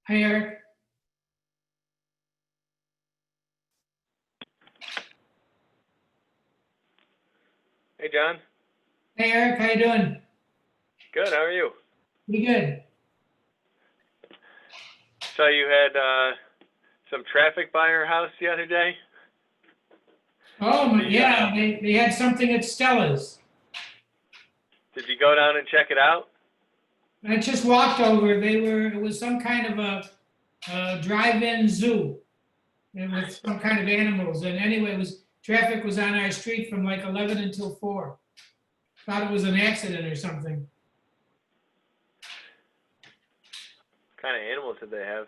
Hi, Eric. Hey, John. Hey, Eric, how you doing? Good. How are you? Pretty good. So you had some traffic by your house the other day? Oh, The, yeah, they had something at Stella's. Did you go down and check it out? I just walked over. It was some kind of a drive-in zoo with some kind of animals. And anyway, traffic was on our street from like 11 until 4. Thought it was an accident or something. What kind of animals did they have?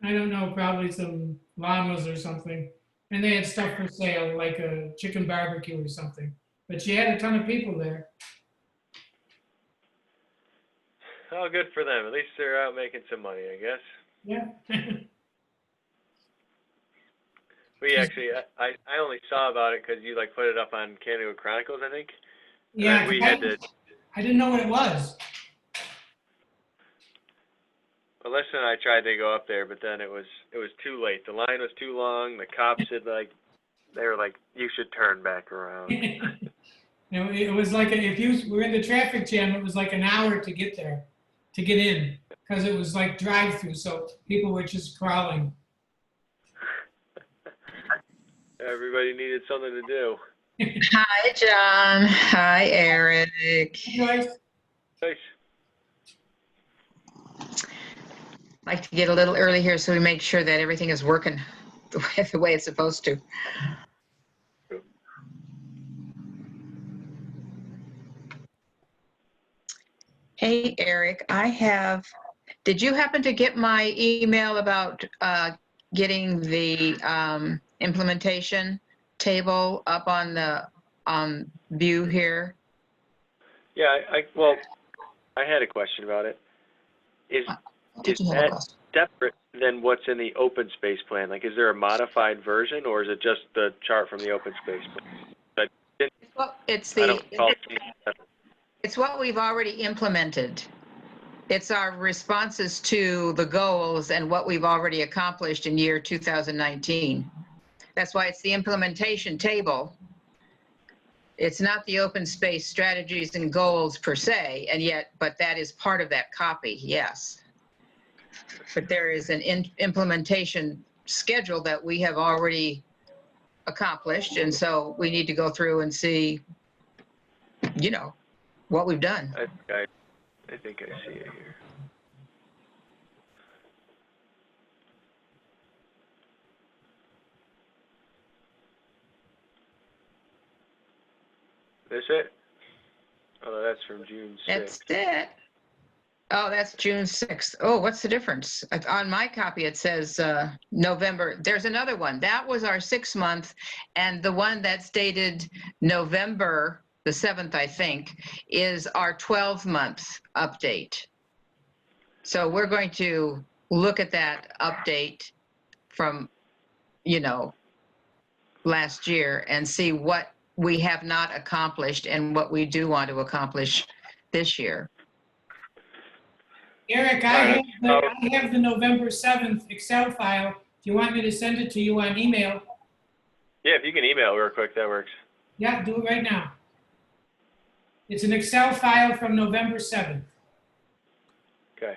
I don't know, probably some llamas or something. And they had stuff for sale, like a chicken barbecue or something. But she had a ton of people there. Oh, good for them. At least they're out making some money, I guess. Yeah. We actually, I only saw about it because you like put it up on Canada Chronicles, I think. And Yeah, then we had to. I didn't know what it was. Alyssa and I tried to go up there, but then it was too late. The line was too long. The cops had they were like, you should turn back around. It was like if you were in the traffic jam, it was like an hour to get there, to get in, because it was like drive-through, so people were just crawling. Everybody needed something to do. Hi, John. Hi, Eric. Joyce? Nice. Like to get a little early here so we make sure that everything is working the way it's supposed to. Hey, Eric, did you happen to get my email about getting the implementation table up on the view here? Yeah, well, I had a question about it. Is that separate than what's in the open space plan? Like, is there a modified version, or is it just the chart from the open space plan? Well, it's what we've already implemented. It's our responses to the goals and what we've already accomplished in year 2019. That's why it's the implementation table. It's not the open space strategies and goals per se, but that is part of that copy, yes. But there is an implementation schedule that we have already accomplished, and so we need to go through and see, what we've done. I think I see it here. This it? Oh, that's from June 6th. That's it. Oh, that's June 6th. Oh, what's the difference? On my copy, it says November. There's another one. That was our 6-month, and the one that's dated November the 7th, I think, is our 12-month update. So we're going to look at that update from, last year and see what we have not accomplished and what we do want to accomplish this year. Eric, I have the November 7th Excel file. Do you want me to send it to you on email? Yeah, if you can email real quick, that works. Yeah, do it right now. It's an Excel file from November 7th. Okay.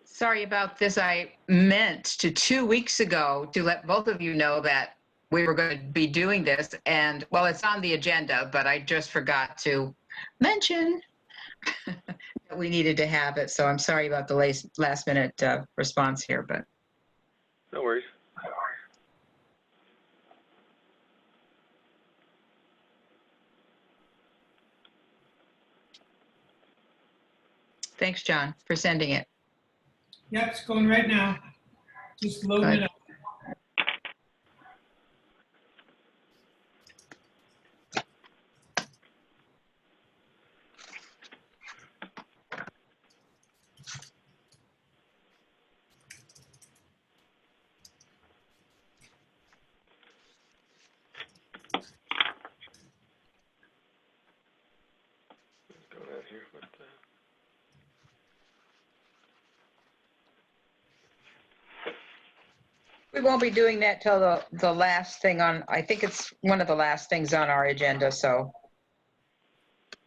Sorry about this. I meant to 2 weeks ago to let both of you know that we were going to be doing this, and well, it's on the agenda, but I just forgot to mention that we needed to have it. So I'm sorry about the last minute response here, but. No worries. Thanks, John, for sending it. Yep, it's going right now. Just loading it up. What's going on here? What the... We won't be doing that till the last thing on, I think it's one of the last things on our agenda, so.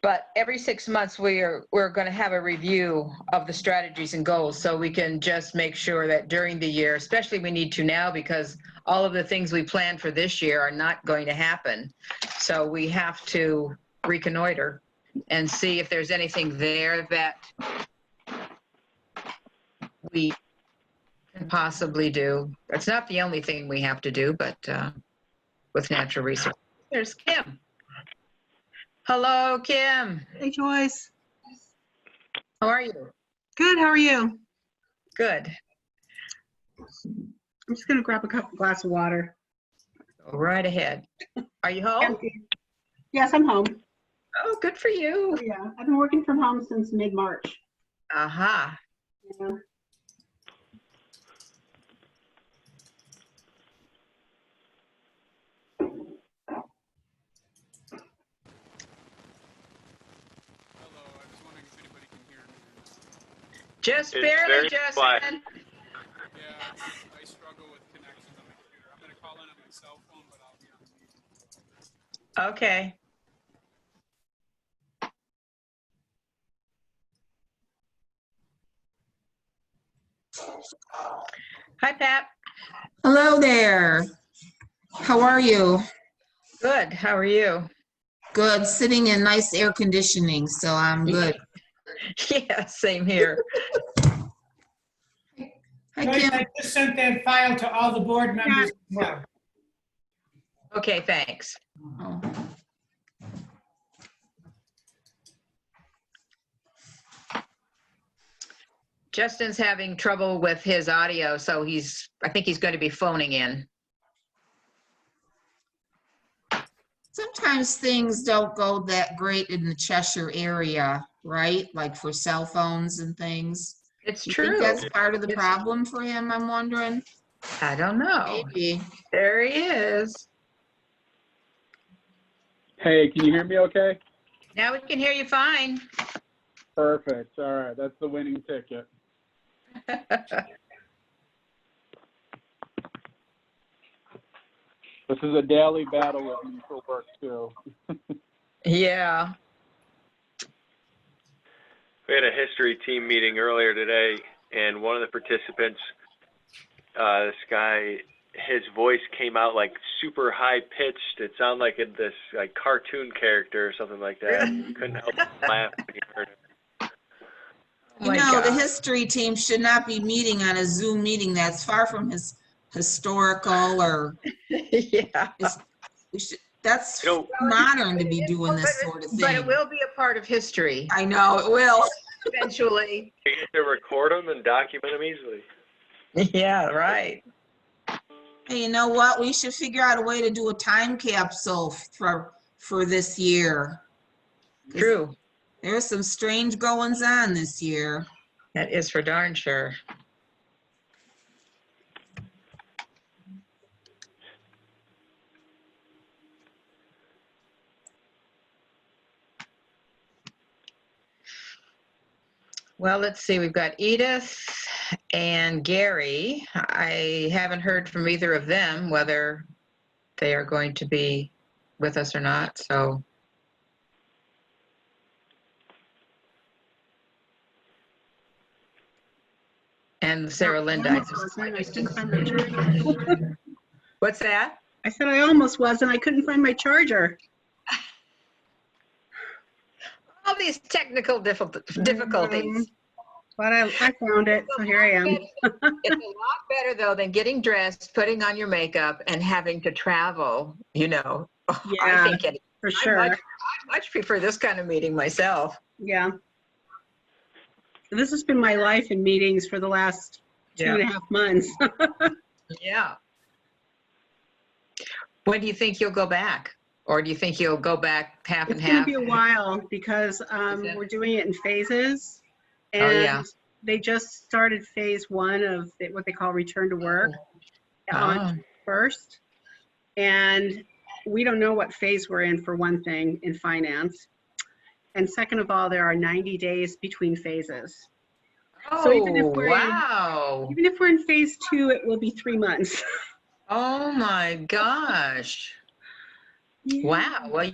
But every 6 months, we're going to have a review of the strategies and goals, so we can just make sure that during the year, especially we need to now, because all of the things we planned for this year are not going to happen. So we have to reconnoiter and see if there's anything there that we can possibly do. It's not the only thing we have to do, but with natural resources. There's Kim. Hello, Kim. Hey, Joyce. How are you? Good. How are you? Good. I'm just gonna grab a glass of water. Go right ahead. Are you home? Yes, I'm home. Oh, good for you. Yeah, I've been working from home since mid-March. Aha. Yeah. Just It's barely, very Justin. quiet. Yeah, I struggle with connections on my computer. I'm gonna call in on my cell phone, but I'll be on the meeting. Okay. Hi, Pat. Hello there. How are you? Good. How are you? Good. Sitting in nice air conditioning, so I'm good. Yeah, same here. Hi, Joyce, Kim. I just sent that file to all the board members as well. Okay, thanks. Oh. Justin's having trouble with his audio, so I think he's going to be phoning in. Sometimes things don't go that great in the Cheshire area, right? Like for cell phones and things. It's You think true. that's part of the problem for him, I'm wondering? I don't know. Maybe. There he is. Hey, can you hear me okay? Now we can hear you fine. Perfect. All right, that's the winning ticket. This is a daily battle with me for work too. Yeah. We had a history team meeting earlier today, and one of the participants, this guy, his voice came out like super high pitched. It sounded like this like cartoon character or something like that. You couldn't help but laugh when you heard it. Oh my You know, the God. history team should not be meeting on a Zoom meeting. That's far from his historical or Yeah. that's You know, modern to be doing this sort of But it thing. will be a part of history I know, it will. eventually. you get to record them and document them easily. Yeah, right. Hey, you know what? We should figure out a way to do a time capsule for this year. True. There's some strange goings on this year. That is for darn sure. Well, let's see. We've got Edith and Gary. I haven't heard from either of them whether they are going to be with us or not. So, and Sarah Linda. I couldn't find my charger. What's that? I said I almost was, and I couldn't find my charger. All these technical difficulties. But I found it, so here I am. It's a lot better though than getting dressed, putting on your makeup, and having to travel. You know, I Yeah, think it. for sure. I much prefer this kind of meeting myself. Yeah. So this has been my life in meetings for the last two Yeah. and a half months. Yeah. When do you think you'll go back? Or do you think you'll go back half and It's gonna half? be a while because it? we're doing it in phases. Oh, yeah. And they just started phase one of what they call return to work on first. And we don't know what phase we're in, for one thing, in finance. And second of all, there are 90 days between phases. So even if Oh, we're wow. even if we're in phase 2, it will be 3 months. Oh, my gosh. Wow. Well,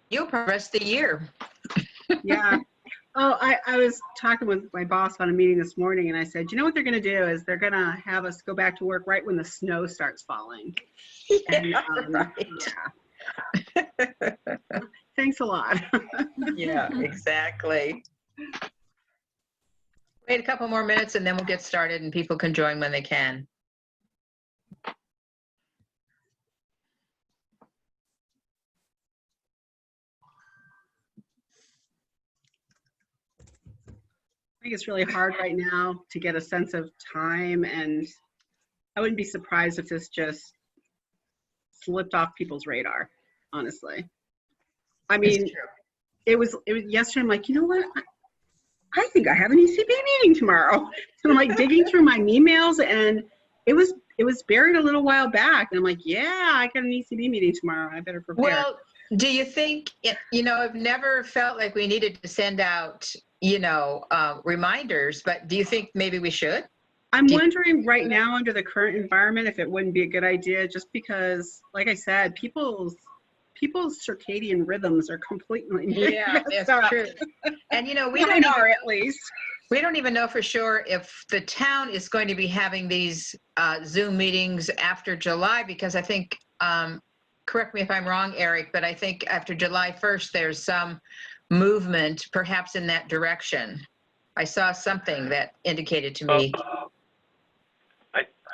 you'll progress the year. Yeah. Oh, I was talking with my boss on a meeting this morning, and I said, you know what they're going to do is they're going to have us go back to work right when the snow starts falling. And, right. Thanks a lot. Yeah, exactly. Wait a couple more minutes and then we'll get started and people can join when they can. I think it's really hard right now to get a sense of time, and I wouldn't be surprised if this just slipped off people's radar, honestly. I mean, it was yesterday. I'm like, you know what? I think I have an ECB meeting tomorrow. So I'm like digging through my emails, and it was buried a little while back. And I'm like, yeah, I got an ECB meeting tomorrow. I better prepare. Well, do you think, I've never felt like we needed to send out, reminders, but do you think maybe we should? I'm wondering right now under the current environment if it wouldn't be a good idea, just because, like I said, people's circadian rhythms are completely That's up. true. And we Mine don't are, at least. We don't even know for sure if the town is going to be having these Zoom meetings after July, because I think, correct me if I'm wrong, Eric, but I think after July 1st, there's some movement perhaps in that direction. I saw something that indicated to me.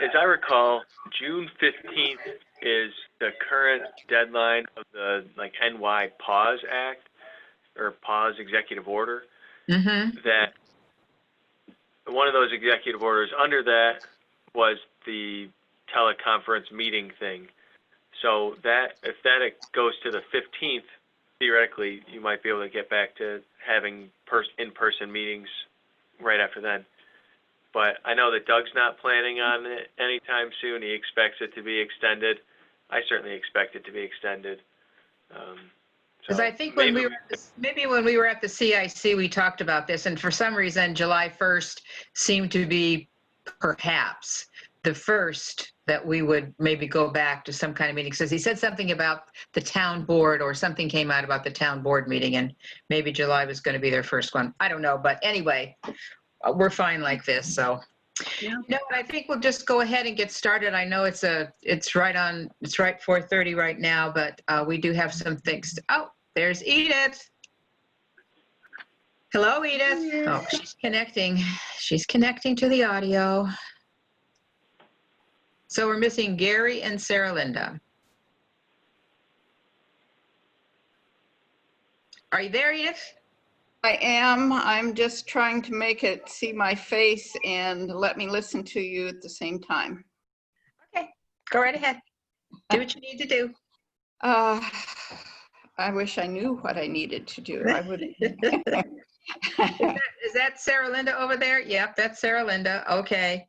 As I recall, June 15th is the current deadline of the NY Pause Act or Pause Executive Order. Mm-hmm. That one of those executive orders under that was the teleconference meeting thing. So that if that goes to the 15th, theoretically, you might be able to get back to having in-person meetings right after then. But I know that Doug's not planning on it anytime soon. He expects it to be extended. I certainly expect it to be extended. Because I think when we were at the CIC, we talked about this, and for some reason, July 1st seemed to be perhaps the first that we would maybe go back to some kind of meeting. Because he said something about the town board, or something came out about the town board meeting, and maybe July was going to be their first one. I don't know, but anyway, we're fine like this. So, Yeah. I think we'll just go ahead and get started. I know it's right 4:30 right now, but we do have some things. Oh, there's Edith. Hello, Edith. Oh, she's connecting. She's connecting to the audio. So we're missing Gary and Sarah Linda. Are you there, Edith? I am. I'm just trying to make it see my face and let me listen to you at the same time. Okay, go right ahead. Do what you need to do. I wish I knew what I needed to do. I wouldn't. Is that Sarah Linda over there? Yep, that's Sarah Linda. Okay.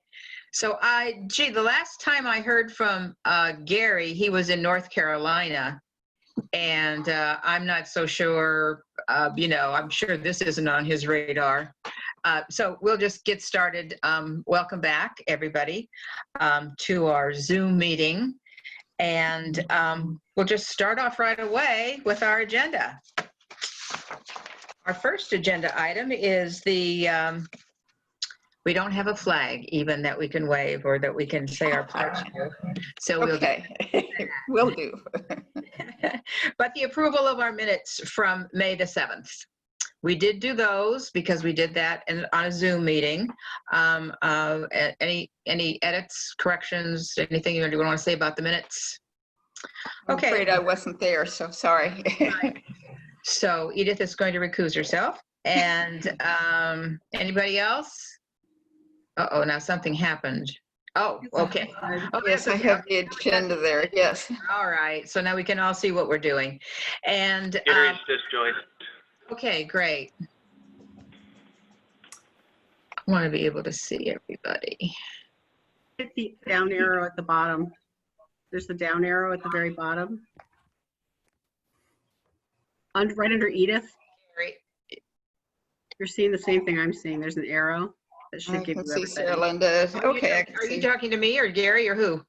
So the last time I heard from Gary, he was in North Carolina. And I'm not so sure, I'm sure this isn't on his radar. So we'll just get started. Welcome back, everybody, to our Zoom meeting. And we'll just start off right away with our agenda. Our first agenda item is we don't have a flag even that we can wave or that we can say our pledge to. So Okay, will do. But the approval of our minutes from May the 7th. We did do those because we did that on a Zoom meeting. Any edits, corrections, anything you want to say about the minutes? Okay. I'm afraid I wasn't there, so sorry. So Edith is going to recuse herself. And anybody else? Uh-oh, now something happened. Oh, okay. Oh, yes, I have the agenda there, yes. All right, so now we can all see what we're doing. And Gary's just joined. okay, great. I want to be able to see everybody. Hit the down arrow at the bottom. There's the down arrow at the very bottom. Right under Edith. Great. You're seeing the same thing I'm seeing. There's an arrow That I should give can you see Sarah everybody. Linda. Are you Okay, I talk- can Are you see. talking to me or Gary or who?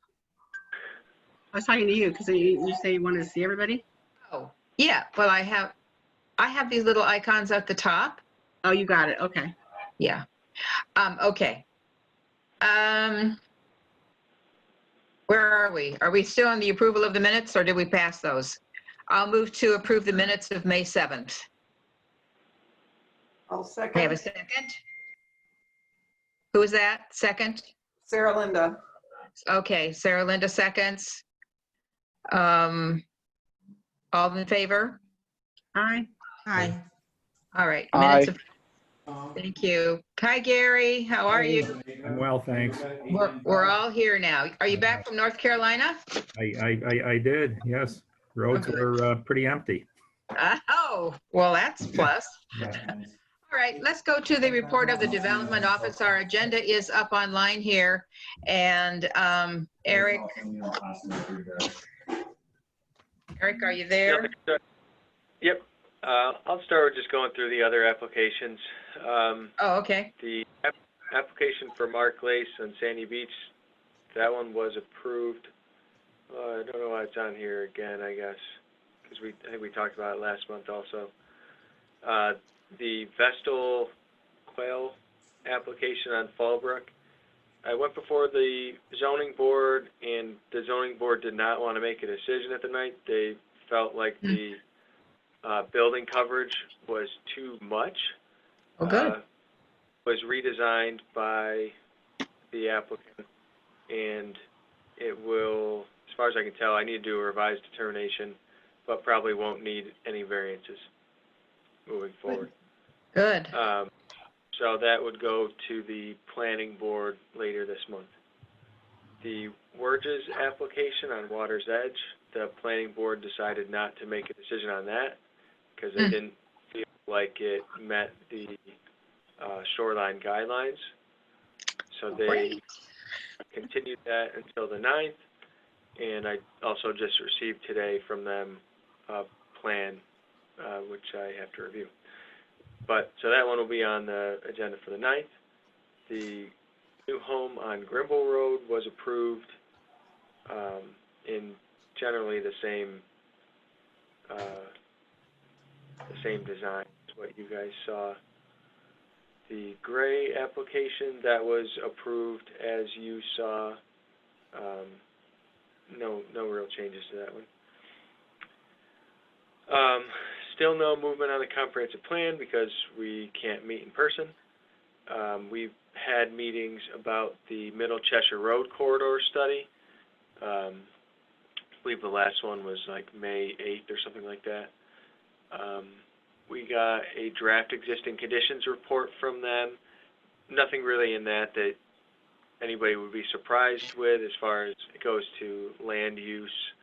I was talking to you because you say you wanted to see everybody. Oh, yeah, well, I have these little icons at the top. Oh, you got it. Okay. Yeah. Okay. Where are we? Are we still on the approval of the minutes or did we pass those? I'll move to approve the minutes of May 7th. I'll I have a second. second. Who is that? Second? Sarah Linda. Okay, Sarah Linda seconds. All in favor? Hi. Hi. All right. Aye. Minutes of, thank you. Hi, Gary. How are you? I'm well, thanks. We're all here now. Are you back from North Carolina? I did, yes. Roads were pretty empty. Oh, well, that's plus. All right, let's go to the report of the Development Office. Our agenda is up online here. And Eric, are you there? Yep. I'll start with just going through the other applications. Oh, okay. The application for Mark Lace on Sandy Beach, that one was approved. I don't know why it's on here again, I guess, because I think we talked about it last month also. The Vestal Quail application on Fallbrook, I went before the zoning board, and the zoning board did not want to make a decision at the night. They felt like the building coverage was too much. Oh, good. Was redesigned by the applicant, and it will, as far as I can tell, I need to do a revised determination, but probably won't need any variances moving forward. Good. So that would go to the planning board later this month. The Wurges application on Water's Edge, the planning board decided not to make a decision on that because they didn't feel like it met the shoreline guidelines. So they Great. continued that until the 9th, and I also just received today from them a plan, which I have to review. But, so that one will be on the agenda for the 9th. The new home on Grimble Road was approved in generally the same design as what you guys saw. The Gray application, that was approved as you saw. No real changes to that one. Still no movement on the comprehensive plan because we can't meet in person. We've had meetings about the Middle Cheshire Road corridor study. I believe the last one was like May 8th or something like that. We got a draft existing conditions report from them. Nothing really in that anybody would be surprised with as far as it goes to land use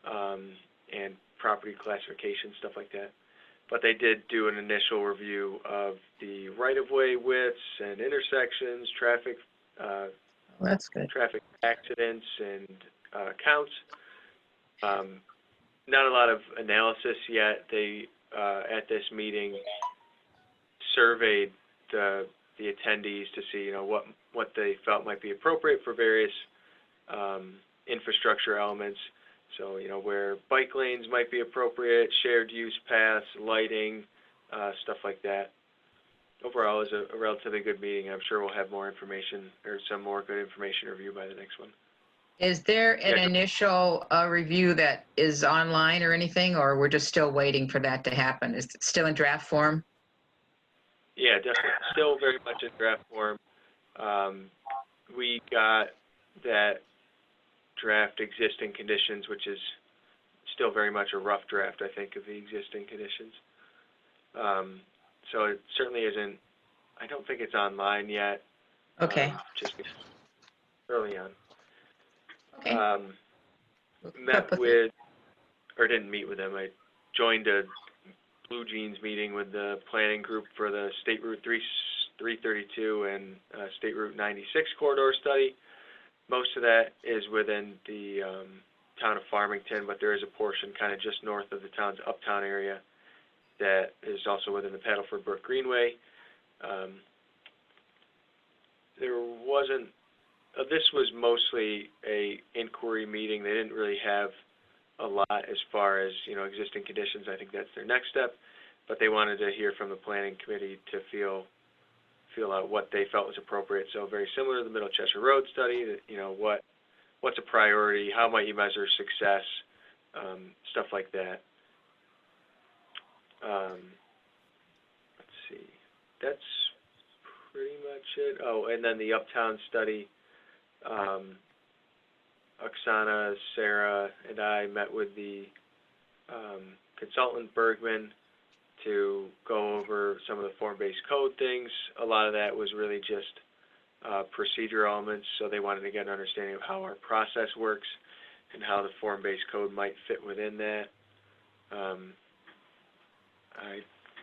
and property classification, stuff like that. But they did do an initial review of the right-of-way widths and intersections, traffic That's good. traffic accidents and counts. Not a lot of analysis yet. They at this meeting surveyed the attendees to see what they felt might be appropriate for various infrastructure elements. So where bike lanes might be appropriate, shared use paths, lighting, stuff like that. Overall, it was a relatively good meeting. I'm sure we'll have more information or some more good information to review by the next one. Is there an Yeah. initial review that is online or anything, or we're just still waiting for that to happen? Is it still in draft form? Yeah, definitely. Still very much in draft form. We got that draft existing conditions, which is still very much a rough draft, I think, of the existing conditions. So it certainly isn't, I don't think it's online yet. Okay. Just early on. Okay. Didn't meet with them. I joined a Blue Jeans meeting with the planning group for the State Route 332 and State Route 96 corridor study. Most of that is within the town of Farmington, but there is a portion kind of just north of the town's uptown area that is also within the Paddleford Brook Greenway. there wasn't, this was mostly a inquiry meeting. They didn't really have a lot as far as, existing conditions. I think that's their next step, but they wanted to hear from the planning committee to feel out what they felt was appropriate. So very similar to the Middle Cheshire Road study, that, what's a priority, how might you measure success, stuff like that. Let's see, that's pretty much it. Oh, and then the Uptown study, Oksana, Sarah, and I met with the consultant Bergman to go over some of the form-based code things. A lot of that was really just procedural elements, so they wanted to get an understanding of how our process works and how the form-based code might fit within that.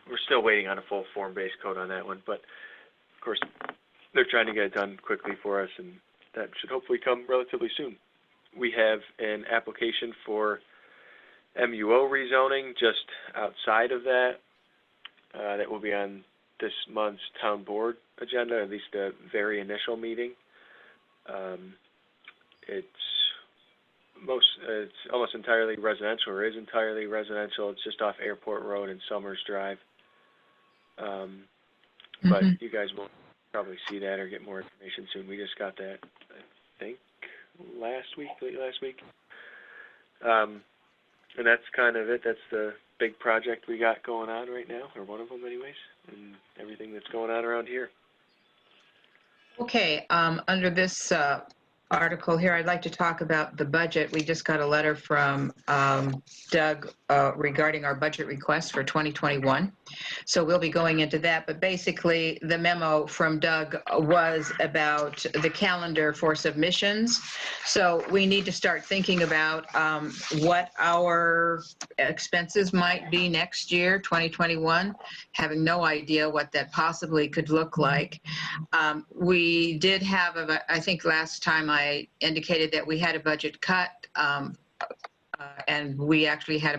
We're still waiting on a full form-based code on that one, but of course they're trying to get it done quickly for us, and that should hopefully come relatively soon. We have an application for MUO rezoning just outside of that. That will be on this month's town board agenda, at least a very initial meeting. It's almost entirely residential, or is entirely residential. It's just off Airport Road and Summers Drive. But you guys will probably see that or get more information soon. We just got that, I think, late last week. And that's kind of it. That's the big project we got going on right now, or one of them anyways, and everything that's going on around here. Okay, under this article here, I'd like to talk about the budget. We just got a letter from Doug regarding our budget request for 2021. So we'll be going into that, but basically the memo from Doug was about the calendar for submissions. So we need to start thinking about what our expenses might be next year, 2021, having no idea what that possibly could look like. We did have, I think last time I indicated that we had a budget cut, and we actually had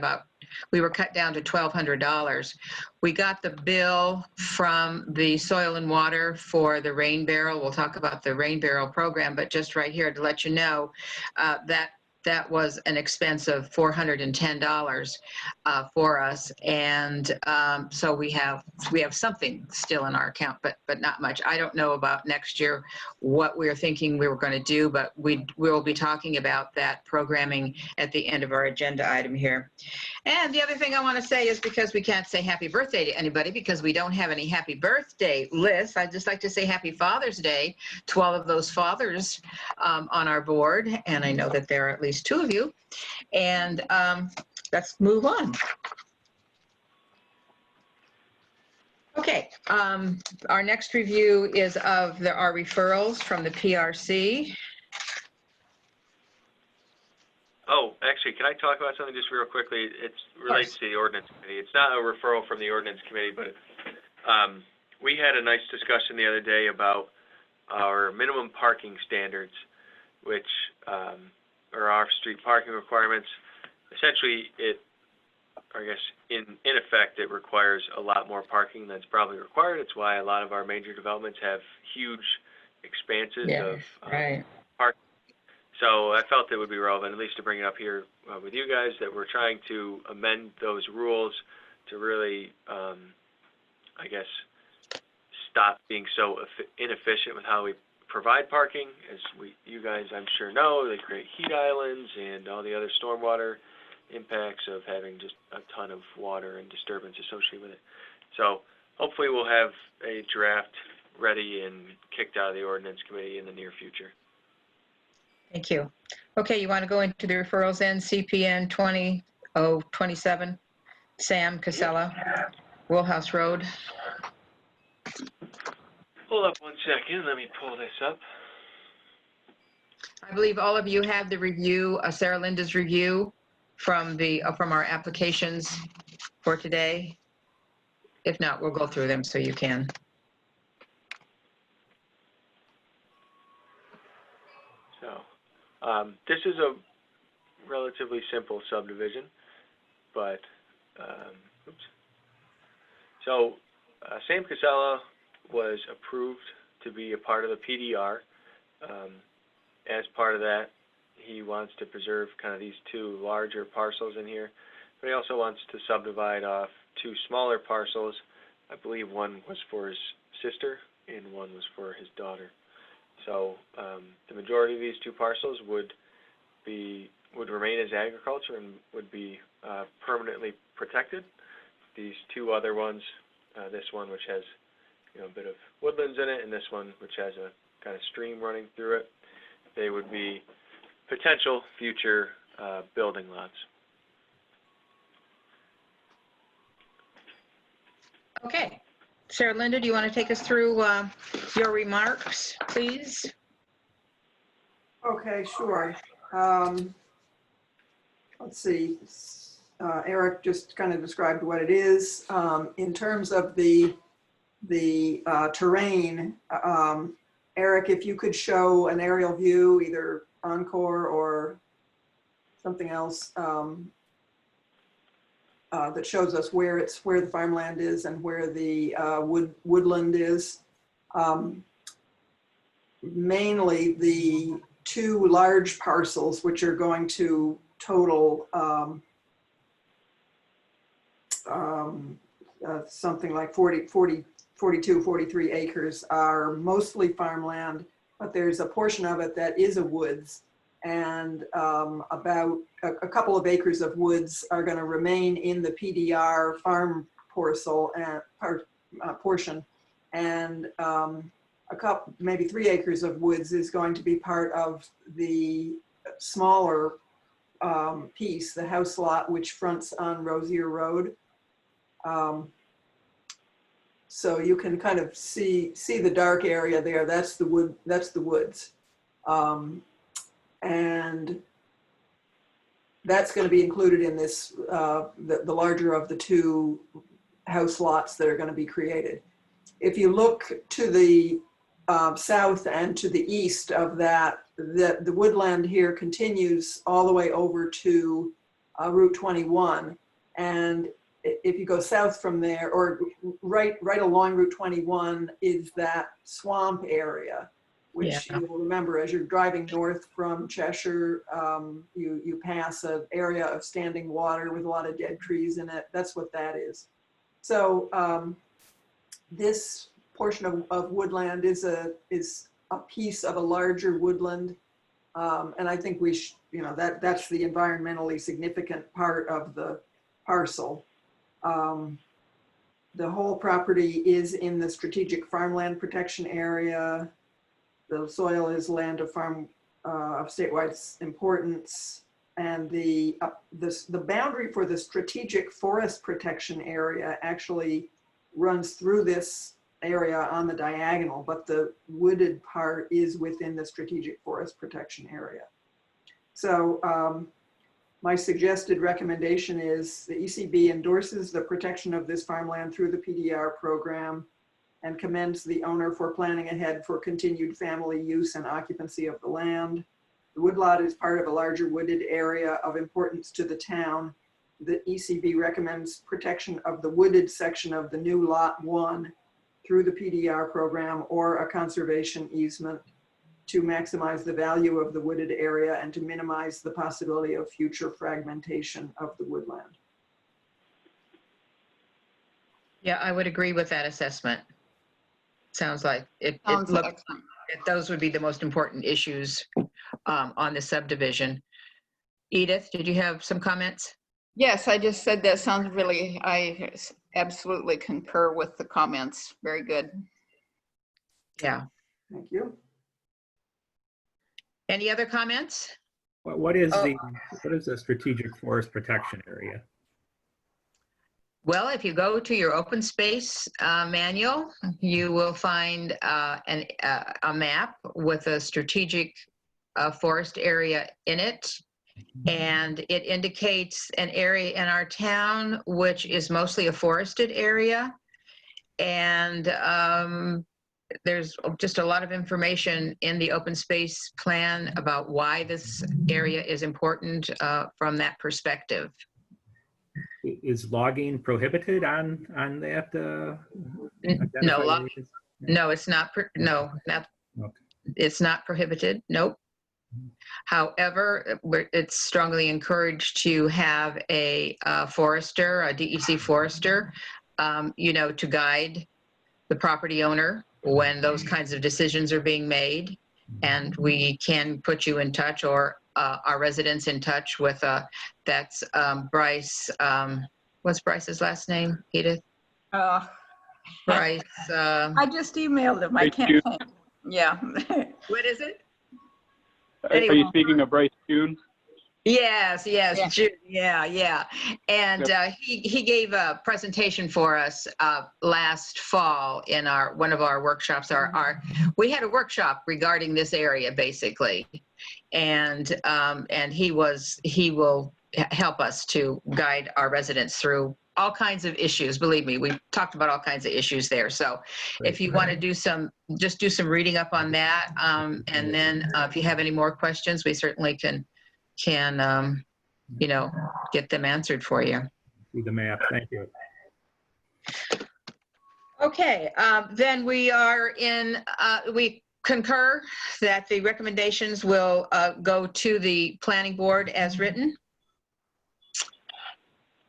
we were cut down to $1,200. We got the bill from the Soil and Water for the rain barrel. We'll talk about the rain barrel program, but just right here to let you know that was an expense of $410 for us, and so we have something still in our account, but not much. I don't know about next year what we're thinking we were going to do, but we'll be talking about that programming at the end of our agenda item here. And the other thing I want to say is, because we can't say happy birthday to anybody because we don't have any happy birthday lists, I'd just like to say happy Father's Day to all of those fathers on our board, and I know that there are at least two of you, and let's move on. Okay, our next review is of our referrals from the PRC. Oh, actually, can I talk about something just real quickly? It relates to the ordinance committee. It's not a referral from the ordinance committee, but we had a nice discussion the other day about our minimum parking standards, which are off-street parking requirements. Essentially, I guess in effect, it requires a lot more parking than's probably required. It's why a lot of our major developments have huge expanses of parking. So I felt it would be relevant, at least to bring it up here with you guys, that we're trying to amend those rules to really, I guess, stop being so inefficient with how we provide parking. As you guys, I'm sure know, they create heat islands and all the other stormwater impacts of having just a ton of water and disturbance associated with it. So hopefully we'll have a draft ready and kicked out of the ordinance committee in the near future. Thank you. Okay, you want to go into the referrals then? CPN 20027, Sam Casella, Woolhouse Road. Hold up one second. Let me pull this up. I believe all of you have the review, Sarah Linda's review from our applications for today. If not, we'll go through them so you can. So, this is a relatively simple subdivision, but, oops. So, Sam Casella was approved to be a part of the PDR. As part of that, he wants to preserve kind of these two larger parcels in here, but he also wants to subdivide off two smaller parcels. I believe one was for his sister and one was for his daughter. So the majority of these two parcels would remain as agriculture and would be permanently protected. These two other ones, this one which has a bit of woodlands in it, and this one which has a kind of stream running through it, they would be potential future building lots. Okay. Sarah Linda, do you want to take us through your remarks, please? Okay, sure. Let's see. Eric just kind of described what it is. In terms of the terrain, Eric, if you could show an aerial view, either Encore or something else that shows us where the farmland is and where the woodland is. Mainly the two large parcels, which are going to total something like 42, 43 acres, are mostly farmland, but there's a portion of it that is a woods, and about a couple of acres of woods are going to remain in the PDR farm parcel and portion, and a couple, maybe 3 acres of woods is going to be part of the smaller piece, the house lot, which fronts on Rosier Road. So you can kind of see the dark area there. That's the wood. That's the woods, and that's going to be included in this the larger of the two house lots that are going to be created. If you look to the south and to the east of that, the woodland here continues all the way over to Route 21, and if you go south from there, or right along Route 21, is that swamp area, which you will remember as you're driving north from Cheshire, you pass an area of standing water with a lot of dead trees in it. That's what that is. So this portion of woodland is a piece of a larger woodland, and I think we that's the environmentally significant part of the parcel. The whole property is in the strategic farmland protection area. The soil is land of statewide importance, and the boundary for the strategic forest protection area actually runs through this area on the diagonal, but the wooded part is within the strategic forest protection area. So my suggested recommendation is the ECB endorses the protection of this farmland through the PDR program and commends the owner for planning ahead for continued family use and occupancy of the land. The woodlot is part of a larger wooded area of importance to the town. The ECB recommends protection of the wooded section of the new Lot 1 through the PDR program or a conservation easement to maximize the value of the wooded area and to minimize the possibility of future fragmentation of the woodland. Yeah, I would agree with that assessment. Sounds like it Sounds looks excellent. like those would be the most important issues on the subdivision. Edith, did you have some comments? Yes, I just said that sounds really, I absolutely concur with the comments. Very good. Yeah. Thank you. Any other comments? What is the strategic forest protection area? Well, if you go to your open space manual, you will find a map with a strategic forest area in it. And it indicates an area in our town, which is mostly a forested area. And there's just a lot of information in the open space plan about why this area is important from that perspective. Is logging prohibited on that? No, identified areas? No, it's not, no, not, Okay. it's not prohibited, nope. However, it's strongly encouraged to have a forester, a DEC forester, to guide the property owner when those kinds of decisions are being made. And we can put you in touch, or our residents in touch with, that's Bryce, what's Bryce's last name, Edith? Bryce, I just emailed him. I Bryce can't June. think. Yeah. what is it? Are you speaking of Bryce June? Yes, Yeah. June, yeah. And he gave a presentation for us last fall in one of our workshops. We had a workshop regarding this area basically, and he will help us to guide our residents through all kinds of issues. Believe me, we've talked about all kinds of issues there. So if you want to do some reading up on that, and then if you have any more questions, we certainly can get them answered for you. See the map. Thank you. Okay, then we we concur that the recommendations will go to the planning board as written.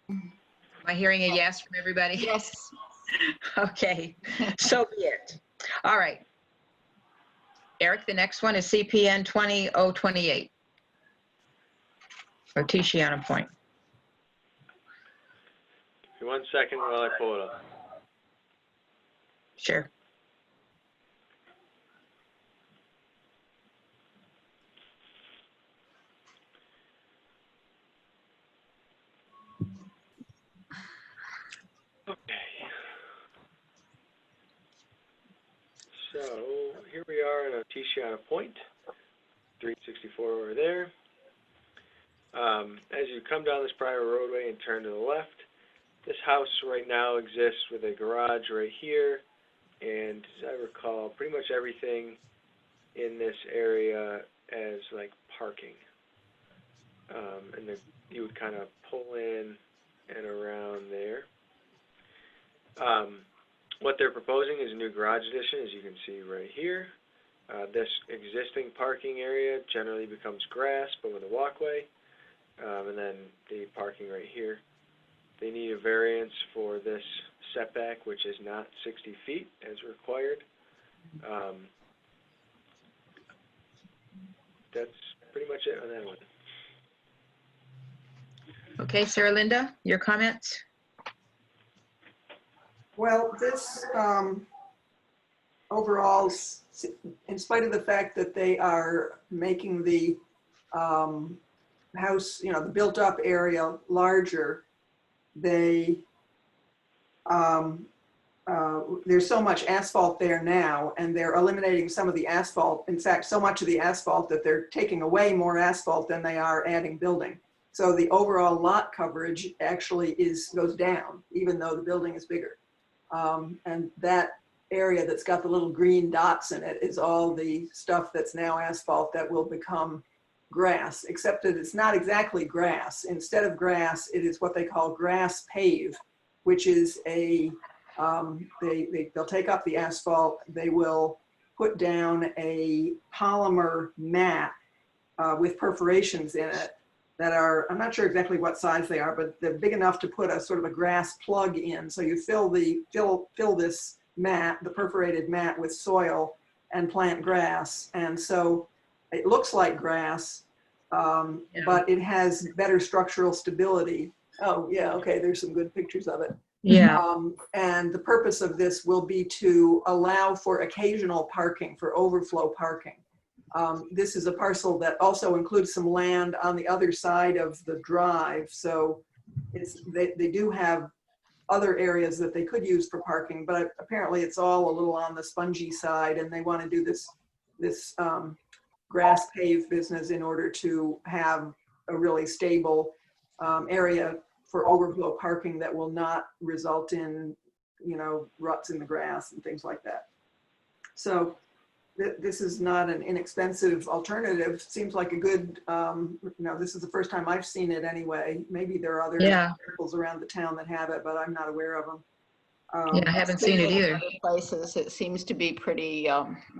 Am I hearing a yes from everybody? Yes. Okay, so be it. All right. Eric, the next one is CPN 20028. Or Tiziano Point. Give me 1 second while I pull it up. Sure. Okay. So here we are in Tiziano Point, 364 over there. As you come down this private roadway and turn to the left, this house right now exists with a garage right here, and as I recall, pretty much everything in this area as like parking. And then you would kind of pull in and around there. What they're proposing is a new garage addition, as you can see right here. This existing parking area generally becomes grass, but with a walkway. And then the parking right here. They need a variance for this setback, which is not 60 feet as required. That's pretty much it on that one. Okay, Sarah Linda, your comments? Well, this overall, in spite of the fact that they are making the house, the built-up area larger, there's so much asphalt there now, and they're eliminating some of the asphalt. In fact, so much of the asphalt that they're taking away more asphalt than they are adding building. So the overall lot coverage actually goes down, even though the building is bigger. And that area that's got the little green dots in it is all the stuff that's now asphalt that will become grass, except that it's not exactly grass. Instead of grass, it is what they call grass pave, which is they'll take up the asphalt, they will put down a polymer mat with perforations in it that are, I'm not sure exactly what size they are, but they're big enough to put a sort of a grass plug in. So you fill this mat, the perforated mat, with soil and plant grass. And so it looks like grass, but it has better structural stability. Oh yeah, okay, there's some good pictures of it. Yeah. And the purpose of this will be to allow for occasional parking, for overflow parking. This is a parcel that also includes some land on the other side of the drive. So they do have other areas that they could use for parking, but apparently it's all a little on the spongy side, and they want to do this grass paved business in order to have a really stable area for overflow parking that will not result in, ruts in the grass and things like that. So this is not an inexpensive alternative. Seems like a good, this is the first time I've seen it anyway. Maybe there are other examples around the town that have it, but I'm not aware of them. Yeah, I haven't seen it either. Other places, it seems to be pretty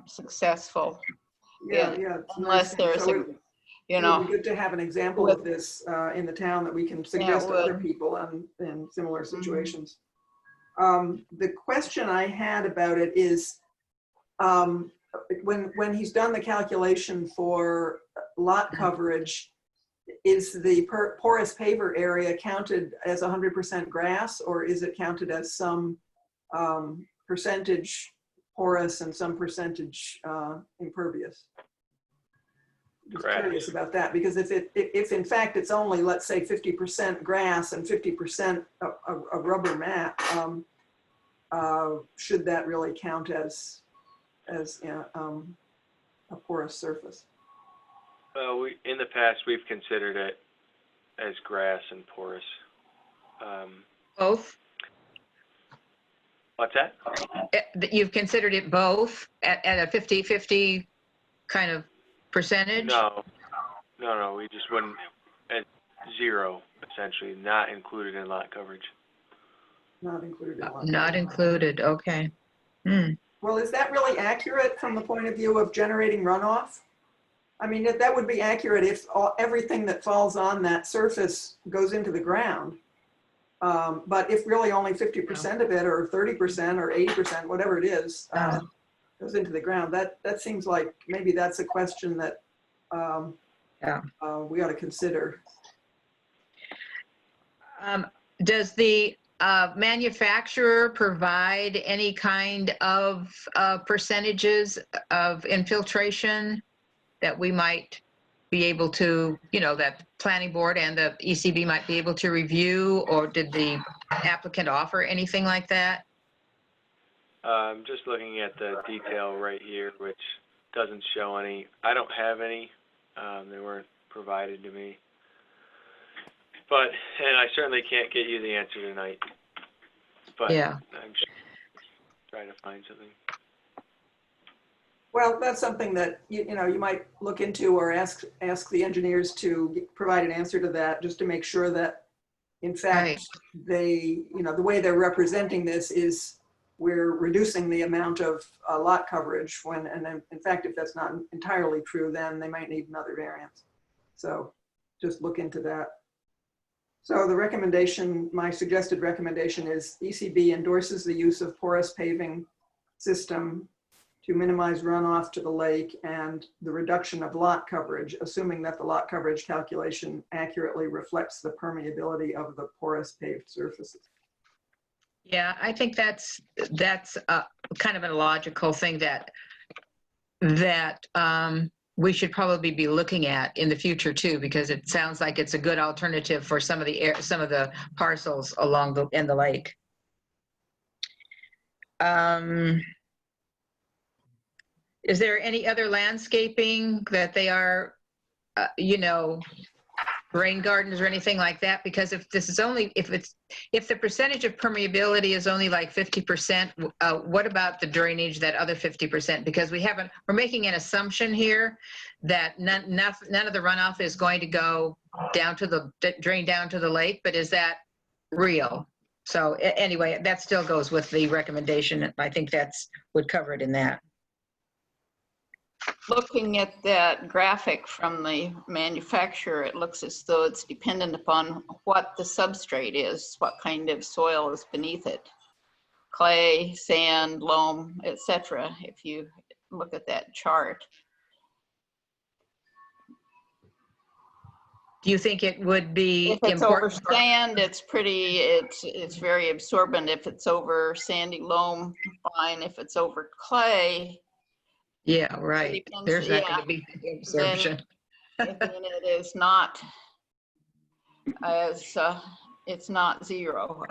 successful. Yeah, Yeah, yeah. it's unless nice. there's So a, it you would know, be good to have an example of this in the town that we can suggest to other would. people in similar situations. The question I had about it is, when he's done the calculation for lot coverage, is the porous paver area counted as 100% grass, or is it counted as some percentage porous and some percentage impervious? Just Grass. curious about that, because if in fact it's only, let's say, 50% grass and 50% a rubber mat, should that really count as a porous surface? Well, in the past, we've considered it as grass and porous. Both? What's that? You've considered it both at a 50-50 kind of percentage? No, we just wouldn't, at zero, essentially, not included in lot coverage. Not included in lot Not coverage. included, okay. Hmm. Well, is that really accurate from the point of view of generating runoff? I mean, that would be accurate if everything that falls on that surface goes into the ground. But if really only 50% of it, or 30% or 80%, whatever it is, goes into the ground, that seems like maybe that's a question that we ought to consider. Does the manufacturer provide any kind of percentages of infiltration that we might be able to, that planning board and the ECB might be able to review, or did the applicant offer anything like that? I'm just looking at the detail right here, which doesn't show any. I don't have any. They weren't provided to me. And I certainly can't get you the answer tonight. But Yeah. I'm trying to find something. Well, that's something that you might look into, or ask the engineers to provide an answer to that, just to make sure that, in fact, they, the way they're representing this is we're reducing the amount of lot coverage, and then, in fact, if that's not entirely true, then they might need another variance. So just look into that. So the recommendation, my suggested recommendation is ECB endorses the use of porous paving system to minimize runoff to the lake and the reduction of lot coverage, assuming that the lot coverage calculation accurately reflects the permeability of the porous paved surfaces. Yeah, I think that's kind of a logical thing that we should probably be looking at in the future too, because it sounds like it's a good alternative for some of the parcels along in the lake. Is there any other landscaping that they are, rain gardens or anything like that? Because if the percentage of permeability is only like 50%, what about the drainage, that other 50%? Because we're making an assumption here that none of the runoff is going to go drain down to the lake, but is that real? So anyway, that still goes with the recommendation. I think would cover it in that. Looking at that graphic from the manufacturer, it looks as though it's dependent upon what the substrate is, what kind of soil is beneath it. Clay, sand, loam, etc. If you look at that chart. Do you think it would be If it's over important? sand, it's very absorbent. If it's over sandy loam, fine. If it's over clay, yeah, right. depends, There's not going to be absorption. then it is not as it's not zero.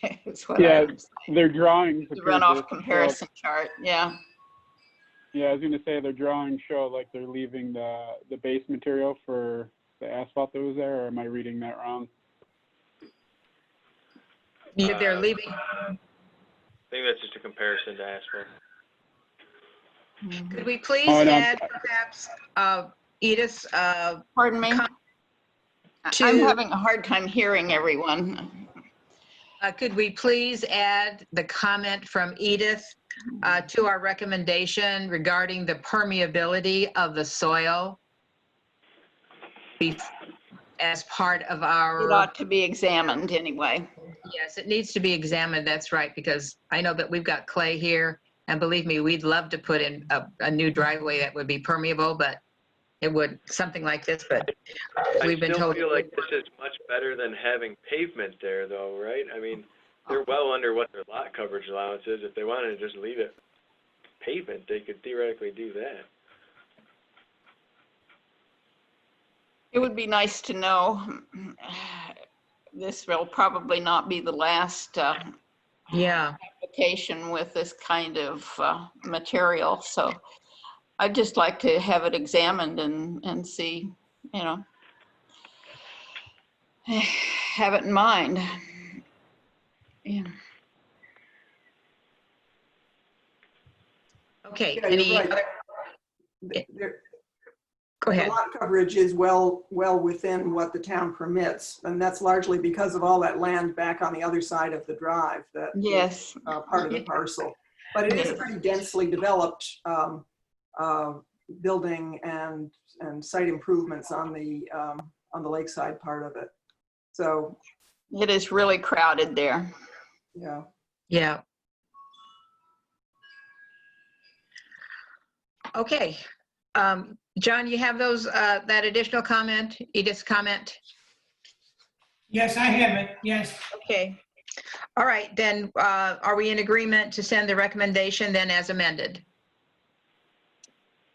It's what their drawings. the runoff comparison chart. Yeah. Yeah, I was going to say their drawings show like they're leaving the base material for the asphalt that was there, or am I reading that wrong? They're leaving. I think that's just a comparison to asphalt. Could we please add perhaps, Edith? Pardon me? I'm having a hard time hearing everyone. Could we please add the comment from Edith to our recommendation regarding the permeability of the soil as part of It our, ought to be examined anyway. yes, it needs to be examined, that's right, because I know that we've got clay here, and believe me, we'd love to put in a new driveway that would be permeable, but it would, something like this, but we've been I told. still feel like this is much better than having pavement there, though, right? I mean, they're well under what their lot coverage allowance is. If they wanted to just leave it pavement, they could theoretically do that. It would be nice to know. This will probably not be the last Yeah, application with this kind of material, so I'd just like to have it examined and see, you know, have it in mind. Yeah. okay, Yeah, you're any right. other, There- go The ahead. lot coverage is well within what the town permits, and that's largely because of all that land back on the other side of the drive that is, Yes. part of the parcel. But it is a pretty densely developed building and site improvements on the lakeside part of it. So, It is really crowded there. yeah. Yeah. Okay. John, you have those, that additional comment, Edith's comment? Yes, I have it, yes. Okay. All right, then, are we in agreement to send the recommendation then as amended?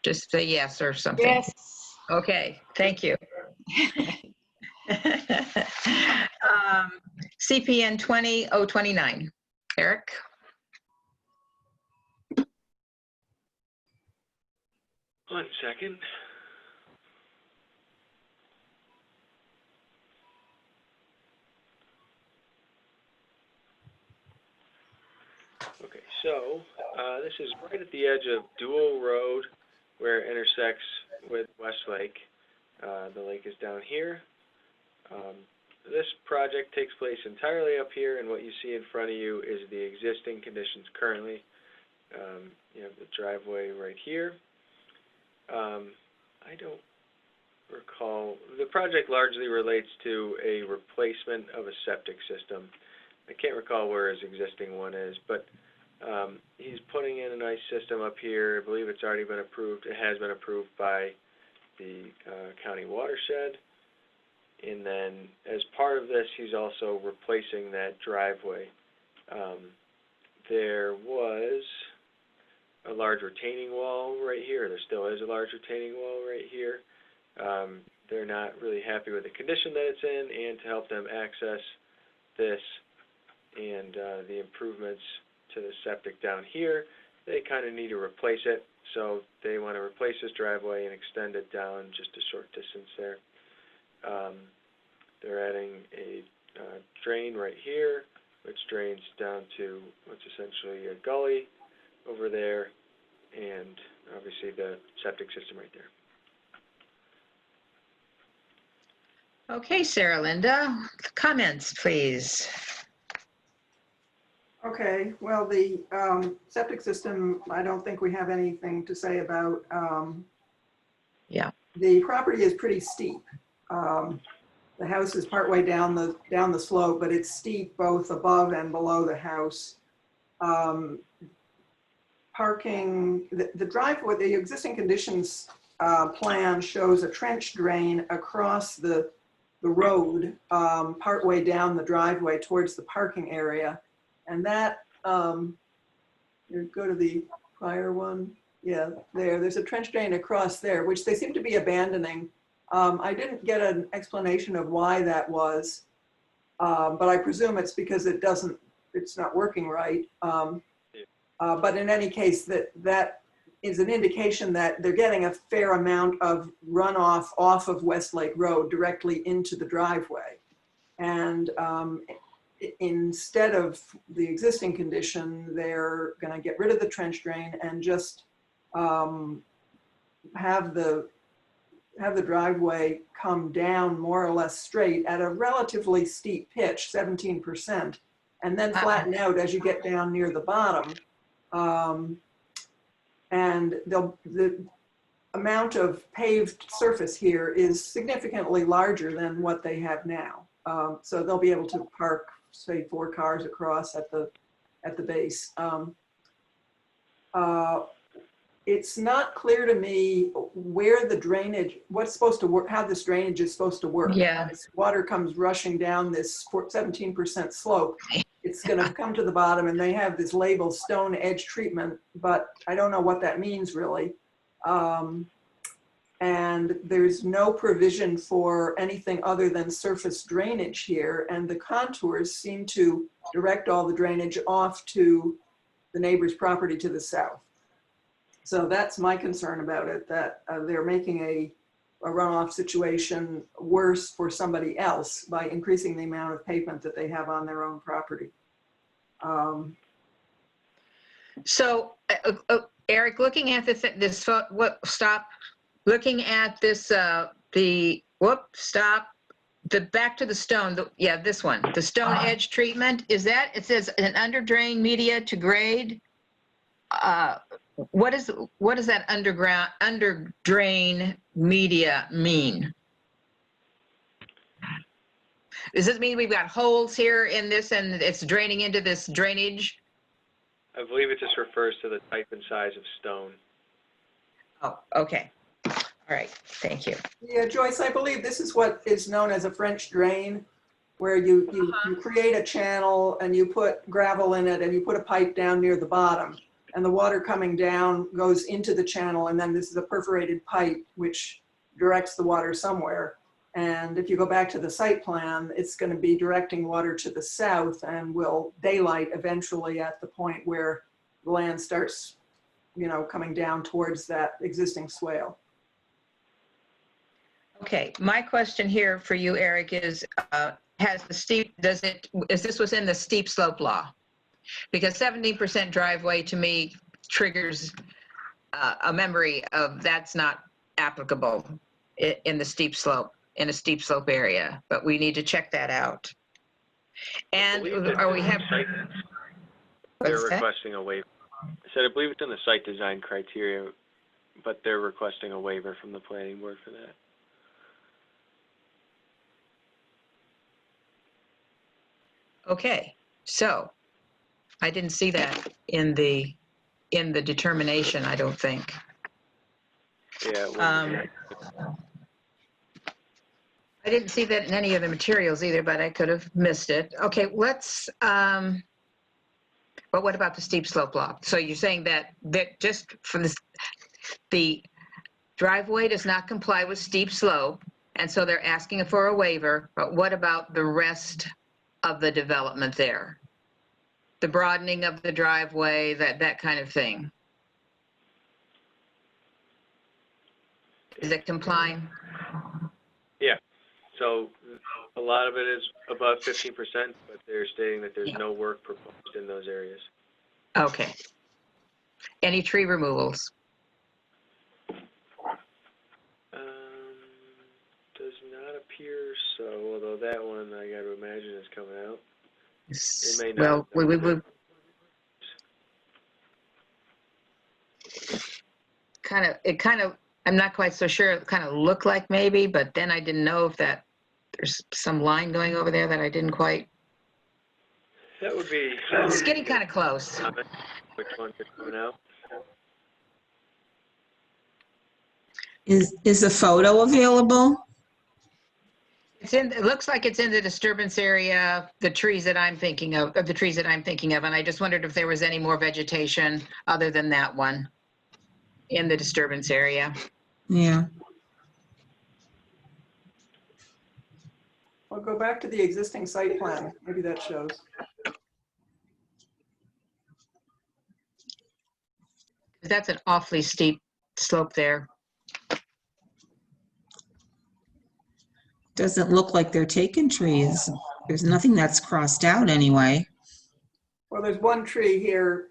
Just say yes or something. Yes. Okay, thank you. CPN 20029. Eric? One second. Okay, so this is right at the edge of Dual Road where it intersects with Westlake. The lake is down here. This project takes place entirely up here, and what you see in front of you is the existing conditions currently. You have the driveway right here. I don't recall, the project largely relates to a replacement of a septic system. I can't recall where his existing one is, but he's putting in a nice system up here. I believe it's already been approved. It has been approved by the county watershed. And then as part of this, he's also replacing that driveway. There was a large retaining wall right here. There still is a large retaining wall right here. They're not really happy with the condition that it's in, and to help them access this and the improvements to the septic down here, they kind of need to replace it. So they want to replace this driveway and extend it down just a short distance there. They're adding a drain right here, which drains down to what's essentially a gully over there, and obviously the septic system right there. Okay, Sarah Linda, comments, please. Okay, well, the septic system, I don't think we have anything to say about. Yeah. The property is pretty steep. The house is partway down the slope, but it's steep both above and below the house. Parking, the driveway, the existing conditions plan shows a trench drain across the road, partway down the driveway towards the parking area. And that, you go to the prior one. Yeah, there's a trench drain across there, which they seem to be abandoning. I didn't get an explanation of why that was, but I presume it's because it's not working right. But in any case, that is an indication that they're getting a fair amount of runoff off of Westlake Road directly into the driveway. And instead of the existing condition, they're going to get rid of the trench drain and just have the driveway come down more or less straight at a relatively steep pitch, 17%, and then flatten out as you get down near the bottom. And the amount of paved surface here is significantly larger than what they have now. So they'll be able to park, say, 4 cars across at the base. It's not clear to me where the drainage, what's supposed to work, how this drainage is supposed to work. Yeah. As water comes rushing down this 17% slope, it's going to come to the bottom, and they have this label stone edge treatment, but I don't know what that means really. And there's no provision for anything other than surface drainage here, and the contours seem to direct all the drainage off to the neighbor's property to the south. So that's my concern about it, that they're making a runoff situation worse for somebody else by increasing the amount of pavement that they have on their own property. So, Eric, looking at looking at this, back to the stone, this one, the stone edge treatment, is that, it says an under drain media to grade? What does that under drain media mean? Does this mean we've got holes here in this and it's draining into this drainage? I believe it just refers to the type and size of stone. Oh, okay. All right, thank you. Yeah, Joyce, I believe this is what is known as a French drain, where you create a channel and you put gravel in it and you put a pipe down near the bottom, and the water coming down goes into the channel, and then this is a perforated pipe which directs the water somewhere. And if you go back to the site plan, it's going to be directing water to the south and will daylight eventually at the point where the land starts, coming down towards that existing swale. Okay, my question here for you, Eric, is is this within the steep slope law? Because 17% driveway to me triggers a memory of that's not applicable in the steep slope, in a steep slope area, but we need to check that out. And are we have? They're requesting a waiver. I said, I believe it's in the site design criteria, but they're requesting a waiver from the planning board for that. Okay, so I didn't see that in the determination, I don't think. Yeah. I didn't see that in any of the materials either, but I could have missed it. Okay, let's, but what about the steep slope law? So you're saying that just from the driveway does not comply with steep slope, and so they're asking for a waiver, but what about the rest of the development there? The broadening of the driveway, that kind of thing. Is it complying? Yeah. So a lot of it is above 15%, but they're stating that there's no work proposed in those areas. Okay. Any tree removals? Does not appear so, although that one I got to imagine is coming out. It may not. Well, I'm not quite so sure. It kind of looked like maybe, but then I didn't know if there's some line going over there that I didn't quite. That would be. It's getting kind of close. Which ones are coming out? Is the photo available? It looks like it's in the disturbance area, the trees that I'm thinking of, and I just wondered if there was any more vegetation other than that one in the disturbance area. Yeah. I'll go back to the existing site plan. Maybe that shows. That's an awfully steep slope there. Doesn't look like they're taking trees. There's nothing that's crossed out anyway. Well, there's one tree here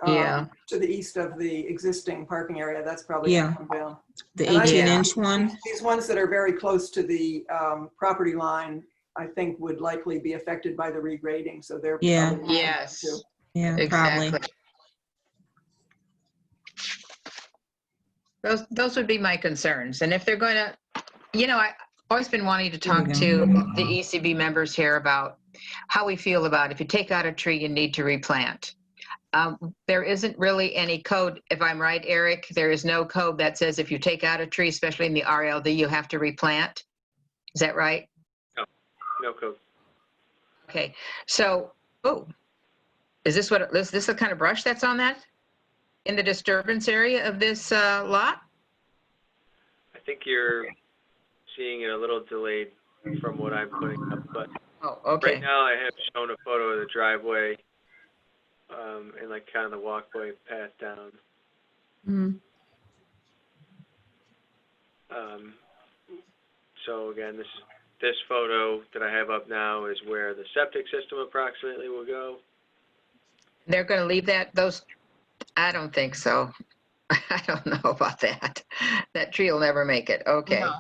Yeah. to the east of the existing parking area. That's probably gonna come down. The And I- 18-inch one. These ones that are very close to the property line I think would likely be affected by the regrading, so they're. Yeah. probably looking at it Yes. too. Yeah, probably. Exactly. Those would be my concerns. And if they're going to, I've always been wanting to There we talk go. to the ECB members here about how we feel about if you take out a tree, you need to replant. There isn't really any code, if I'm right, Eric, there is no code that says if you take out a tree, especially in the RLD, you have to replant. Is that right? No code. Okay, so, is this the kind of brush that's on that? In the disturbance area of this lot? I think you're seeing it a little delayed from what I'm putting up, but Oh, okay. right now I have shown a photo of the driveway, and like kind of the walkway path down. Mhm. So again, this photo that I have up now is where the septic system approximately will go. They're going to leave those, I don't think so. I don't know about that. That tree will never make it. Okay. No,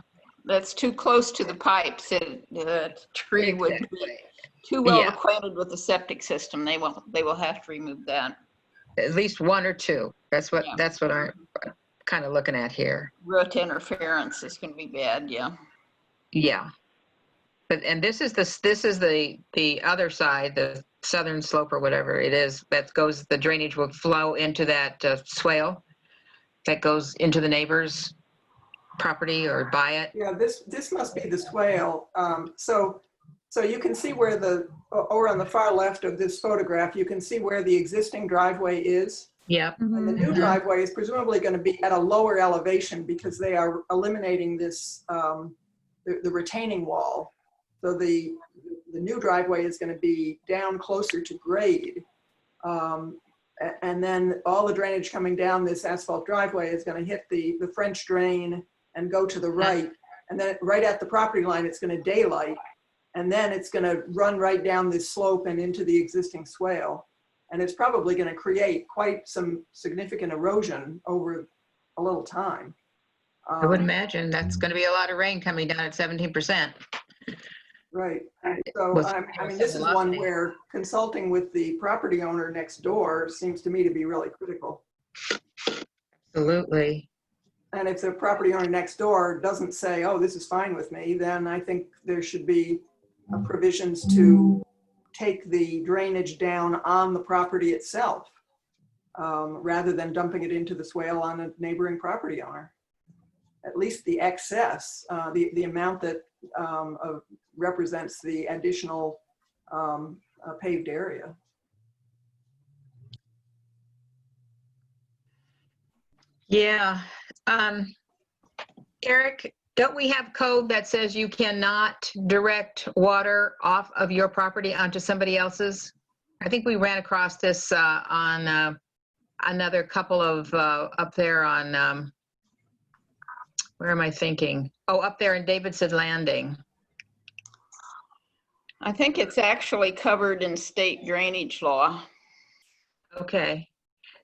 that's too close to the pipes. The tree would be Exactly. too well Yeah. acquainted with the septic system. They will have to remove that. At least one or two. That's what Yeah. I'm kind of looking at here. Root interference is going to be bad, yeah. Yeah. And this is the other side, the southern slope or whatever it is, the drainage will flow into that swale that goes into the neighbor's property or by it. Yeah, this must be the swale. So you can see where over on the far left of this photograph, you can see where the existing driveway is. Yep. And the new driveway is presumably going to be at a lower elevation because they are eliminating this, the retaining wall. So the new driveway is going to be down closer to grade. And then all the drainage coming down this asphalt driveway is going to hit the French drain and go to the right. And then right at the property line, it's going to daylight. And then it's going to run right down this slope and into the existing swale. And it's probably going to create quite some significant erosion over a little time. I would imagine that's going to be a lot of rain coming down at 17%. Right. So, With I mean, this is one velocity. where consulting with the property owner next door seems to me to be really critical. Absolutely. And if the property owner next door doesn't say, oh, this is fine with me, then I think there should be provisions to take the drainage down on the property itself, rather than dumping it into the swale on a neighboring property owner. At least the excess, the amount that represents the additional paved area. Yeah. Eric, don't we have code that says you cannot direct water off of your property onto somebody else's? I think we ran across this on another couple of up there on, where am I thinking? Oh, up there in Davidson Landing. I think it's actually covered in state drainage law. Okay.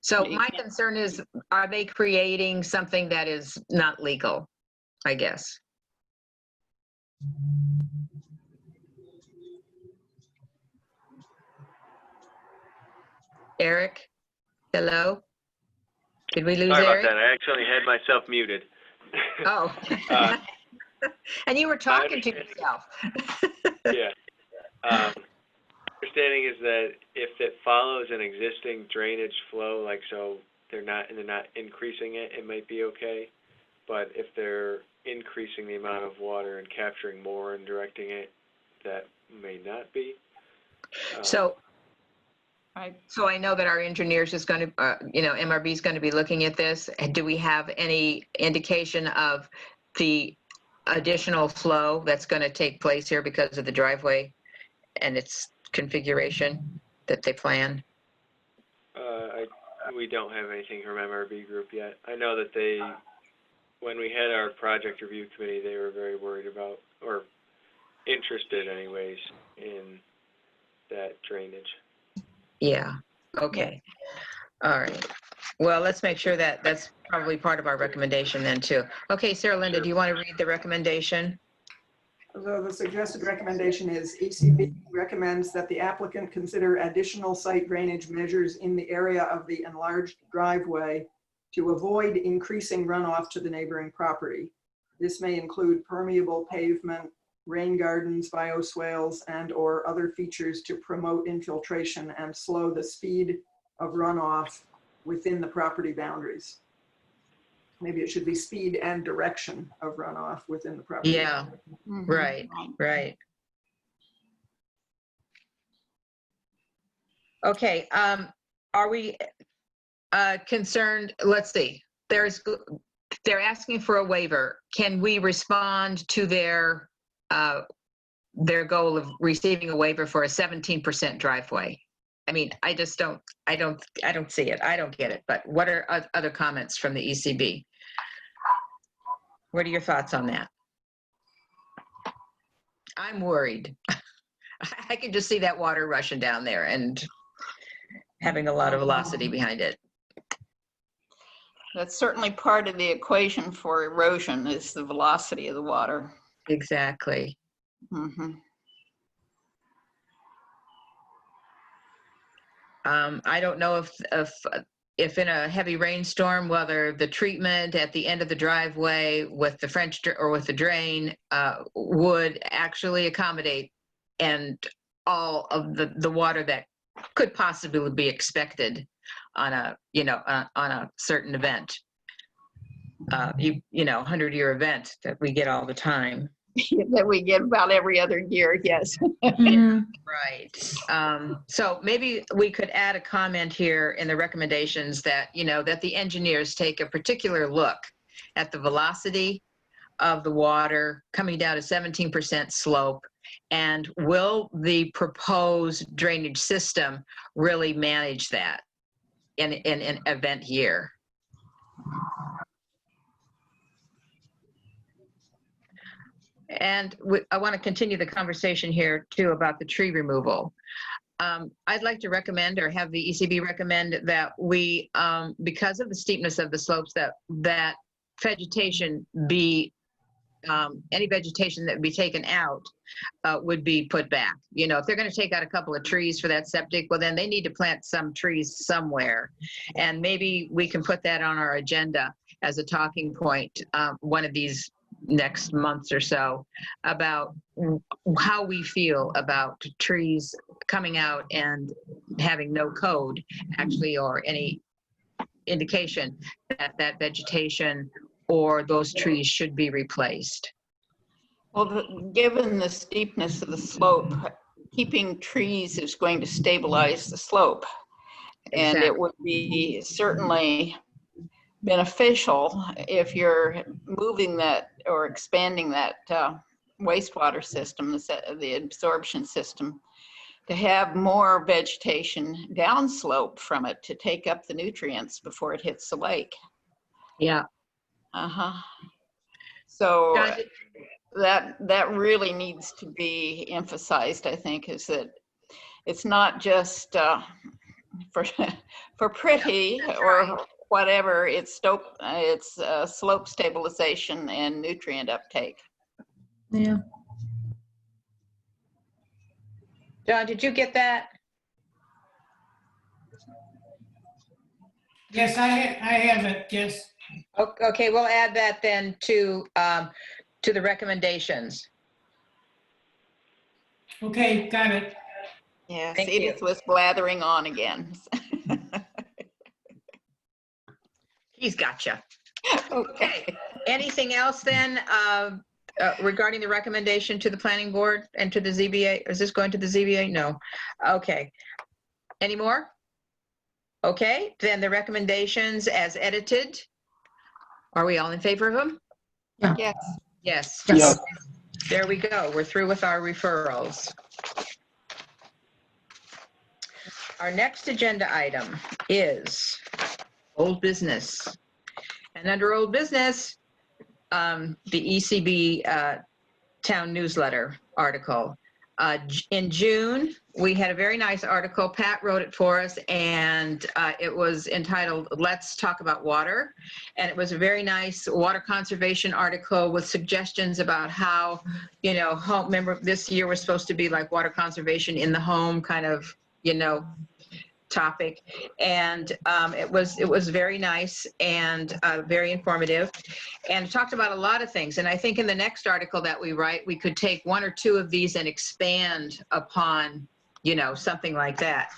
So You my can't- concern is, are they creating something that is not legal, I guess? Eric? Hello? Did we lose Sorry about Eric? that. I actually had myself muted. Oh. Uh, And you were talking to understand. yourself. Yeah. Understanding is that if it follows an existing drainage flow, like so they're not increasing it, it might be okay. But if they're increasing the amount of water and capturing more and directing it, that may not be. So, Right. so I know that our engineers is going to, MRB is going to be looking at this. And do we have any indication of the additional flow that's going to take place here because of the driveway and its configuration that they plan? We don't have anything from MRB Group yet. I know that when we had our project review committee, they were very worried about, or interested anyways, in that drainage. Yeah, okay. All right. Well, let's make sure that that's probably part of our recommendation then too. Okay, Sarah Linda, Sure. do you want to read the recommendation? So the suggested recommendation is ECB recommends that the applicant consider additional site drainage measures in the area of the enlarged driveway to avoid increasing runoff to the neighboring property. This may include permeable pavement, rain gardens, bioswales, and/or other features to promote infiltration and slow the speed of runoff within the property boundaries. Maybe it should be speed and direction of runoff within the property. Yeah, right, right. Okay, are we concerned, let's see, they're asking for a waiver. Can we respond to their goal of receiving a waiver for a 17% driveway? I mean, I don't see it. I don't get it. But what are other comments from the ECB? What are your thoughts on that? I'm worried. I can just see that water rushing down there and having a lot of velocity behind it. That's certainly part of the equation for erosion is the velocity of the water. Exactly. Mhm. I don't know if in a heavy rainstorm, whether the treatment at the end of the driveway with the or with the drain would actually accommodate and all of the water that could possibly be expected on a, on a certain event. 100-year event that we get all the time. That we get about every other year, yes. Right. So maybe we could add a comment here in the recommendations that, that the engineers take a particular look at the velocity of the water coming down a 17% slope, and will the proposed drainage system really manage that in an event year? And I want to continue the conversation here too about the tree removal. I'd like to recommend, or have the ECB recommend, that we, because of the steepness of the slopes, that vegetation be, any vegetation that would be taken out would be put back. If they're going to take out a couple of trees for that septic, well, then they need to plant some trees somewhere. And maybe we can put that on our agenda as a talking point one of these next months or so, about how we feel about trees coming out and having no code actually, or any indication that vegetation or those trees should be replaced. Well, given the steepness of the slope, keeping trees is going to stabilize the slope. And Exactly. it would be certainly beneficial if you're moving that or expanding that wastewater system, the absorption system, to have more vegetation downslope from it to take up the nutrients before it hits the lake. Yeah. So that really needs to be emphasized, I think, is that it's not just for pretty or whatever, it's slope stabilization and nutrient uptake. Yeah. John, did you get that? Yes, I have it, yes. Okay, we'll add that then to the recommendations. Okay, got it. Yes, Thank Edith you. was blathering on again. He's got you. Okay. Anything else then regarding the recommendation to the planning board and to the ZBA? Is this going to the ZBA? No. Okay. Any more? Okay, then the recommendations as edited. Are we all in favor of them? Yes. Yes. Yes. There we go. We're through with our referrals. Our next agenda item is old business. And under old business, the ECB town newsletter article. In June, we had a very nice article. Pat wrote it for us, and it was entitled "Let's Talk About Water." And it was a very nice water conservation article with suggestions about how, home, remember this year was supposed to be like water conservation in the home kind of, topic. And it was very nice and very informative, and talked about a lot of things. And I think in the next article that we write, we could take one or two of these and expand upon, something like that.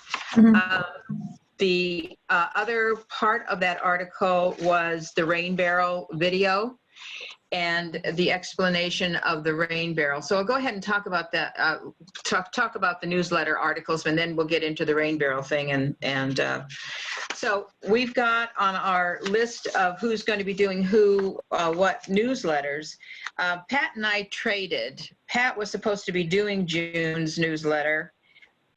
The other part of that article was the rain barrel video and the explanation of the rain barrel. So I'll go ahead and talk about that, talk about the newsletter articles, and then we'll get into the rain barrel thing. So we've got on our list of who's going to be doing what newsletters. Pat and I traded. Pat was supposed to be doing June's newsletter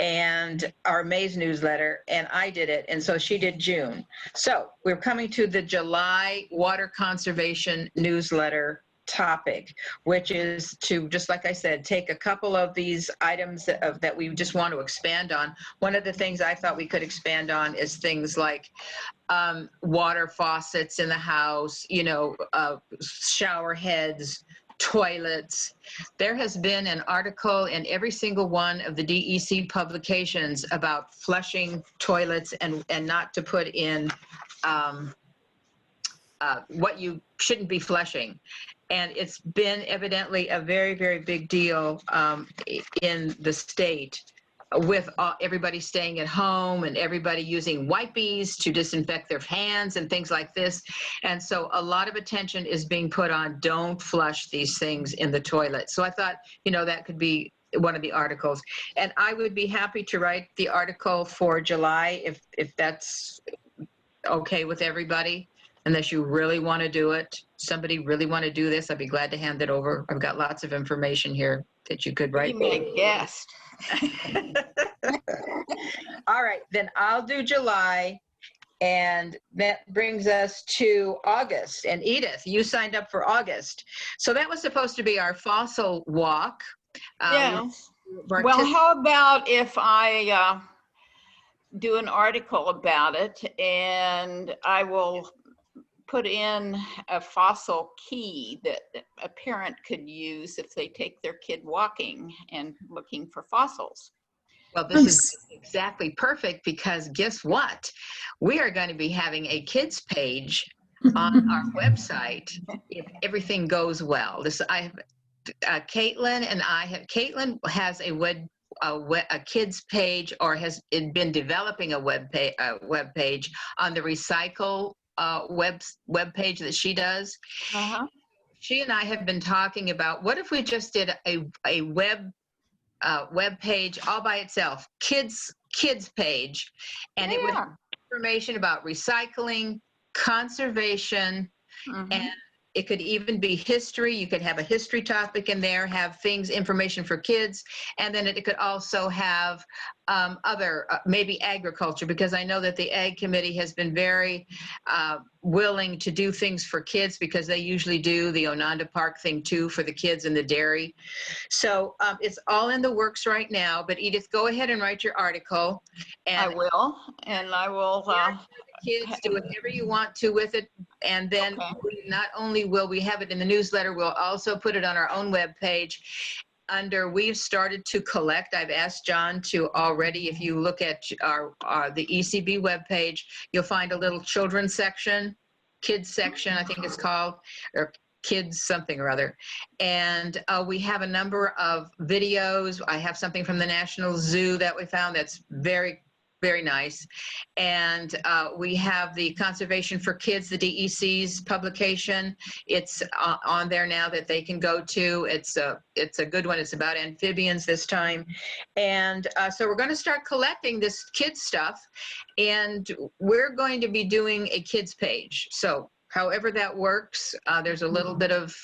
and our May's newsletter, and I did it, and so she did June. So we're coming to the July water conservation newsletter topic, which is to, just like I said, take a couple of these items that we just want to expand on. One of the things I thought we could expand on is things like water faucets in the house, shower heads, toilets. There has been an article in every single one of the DEC publications about flushing toilets and not to put in what you shouldn't be flushing. And it's been evidently a very, very big deal in the state, with everybody staying at home and everybody using wipes to disinfect their hands and things like this. And so a lot of attention is being put on don't flush these things in the toilet. So I thought, that could be one of the articles. And I would be happy to write the article for July if that's okay with everybody, unless you really want to do it. Somebody really want to do this, I'd be glad to hand it over. I've got lots of information here that you could write. Be my guest. All right, then I'll do July, and that brings us to August. And Edith, you signed up for August. So that was supposed to be our fossil walk. Yes. Well, how about if I do an article about it, and I will put in a fossil key that a parent could use if they take their kid walking and looking for fossils. Well, this is exactly perfect, because guess what? We are going to be having a kids page on our website if everything goes well. Caitlin has a kids page, or has been developing a web page on the Recycle web page that she does. She and I have been talking about, what if we just did a web page all by itself, kids page, and it would have information about recycling, conservation, and it could even be history. You could have a history topic in there, have information for kids, and then it could also have other, maybe agriculture, because I know that the Ag Committee has been very willing to do things for kids, because they usually do the Ononda Park thing too for the kids and the dairy. So it's all in the works right now, but Edith, go ahead and write your article. And I will. kids, do whatever you want to with it, and then not only will we have it in the newsletter, we'll also put it on our own web page under We've Started to Collect. I've asked John to already, if you look at the ECB web page, you'll find a little children's section, kids section, I think it's called, or kids something or other. And we have a number of videos. I have something from the National Zoo that we found that's very, very nice. And we have the Conservation for Kids, the DEC's publication. It's on there now that they can go to. It's a good one. It's about amphibians this time. And so we're going to start collecting this kids stuff, and we're going to be doing a kids page. So however that works, there's a little bit of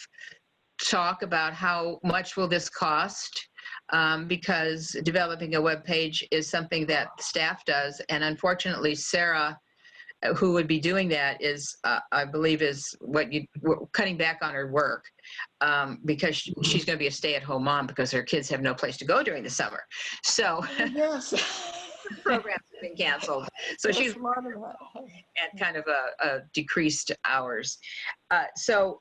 talk about how much will this cost. Because developing a web page is something that staff does, and unfortunately Sarah who would be doing that is, I believe, is cutting back on her work because she's going to be a stay-at-home mom because her kids have no place to go during the summer. So Yes. programs have been canceled. So she's at kind of a decreased hours. So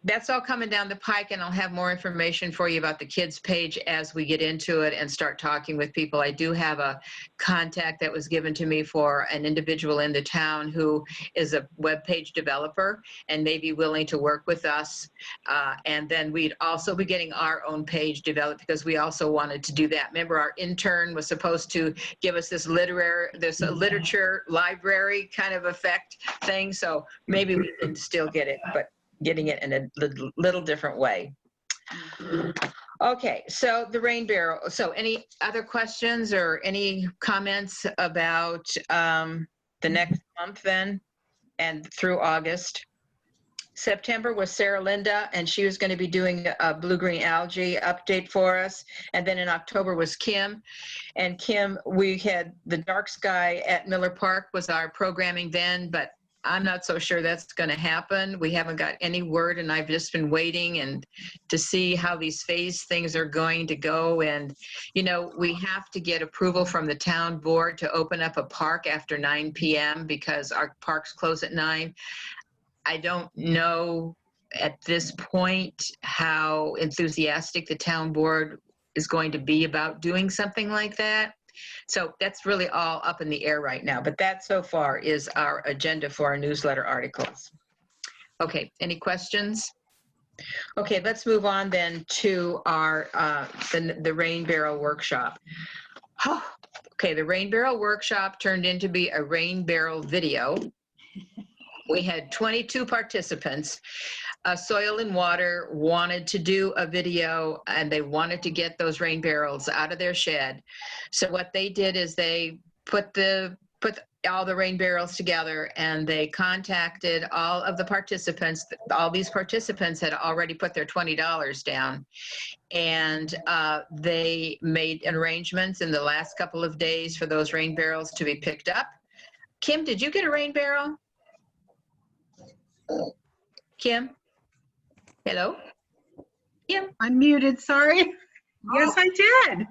that's all coming down the pike, and I'll have more information for you about the kids page as we get into it and start talking with people. I do have a contact that was given to me for an individual in the town who is a web page developer and may be willing to work with us. And then we'd also be getting our own page developed because we also wanted to do that. Remember, our intern was supposed to give us this literature library kind of effect thing. So maybe we can still get it, but getting it in a little different way. Okay, so the rain barrel. So any other questions or any comments about the next month then and through August? September was Sarah Linda, and she was going to be doing a blue-green algae update for us. And then in October was Kim. And Kim, we had the dark sky at Miller Park was our programming then, but I'm not so sure that's going to happen. We haven't got any word, and I've just been waiting and to see how these phase things are going to go. And, you know, we have to get approval from the town board to open up a park after 9 p.m. because our parks close at 9. I don't know at this point how enthusiastic the town board is going to be about doing something like that. So that's really all up in the air right now, but that so far is our agenda for our newsletter articles. Okay, any questions? Okay, let's move on then to our the rain barrel workshop. Okay, the rain barrel workshop turned into be a rain barrel video. We had 22 participants. Soil and Water wanted to do a video, and they wanted to get those rain barrels out of their shed. So what they did is they put all the rain barrels together, and they contacted all of the participants. All these participants had already put their $20 down, and they made arrangements in the last couple of days for those rain barrels to be picked up. Kim, did you get a rain barrel? Kim? Hello? Kim? I'm muted, sorry. Yes, I did.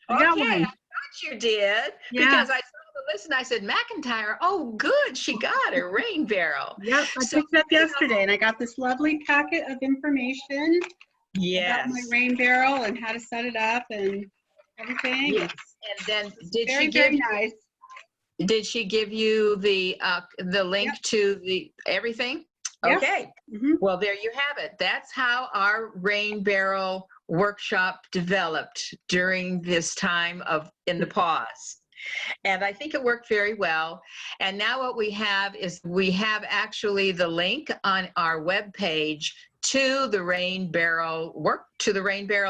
I got Okay, I one. thought you did. Yeah. Because I saw the list and I said, McIntyre, oh, good, she got a rain barrel. Yep, I So, picked it up yesterday and I got this lovely packet of information yes. about my rain barrel and how to set it up and everything. Yes. It's And then very nice. did she give you the link Yep. to the everything? Yep. Okay. Mhm. Well, there you have it. That's how our rain barrel workshop developed during this time in the pause. And I think it worked very well. And now what we have is we have actually the link on our webpage to the rain barrel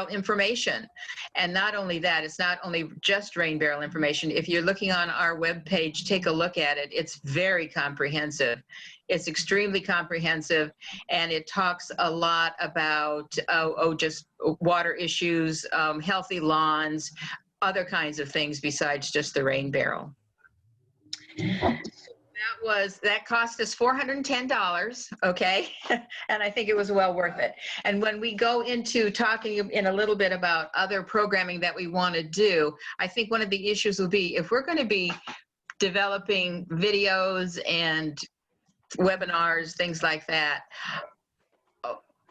information. And not only that, it's not only just rain barrel information. If you're looking on our webpage, take a look at it. It's very comprehensive. It's extremely comprehensive, and it talks a lot about just water issues, healthy lawns, other kinds of things besides just the rain barrel. That cost us $410, okay? And I think it was well worth it. And when we go into talking in a little bit about other programming that we want to do, I think one of the issues will be if we're going to be developing videos and webinars, things like that,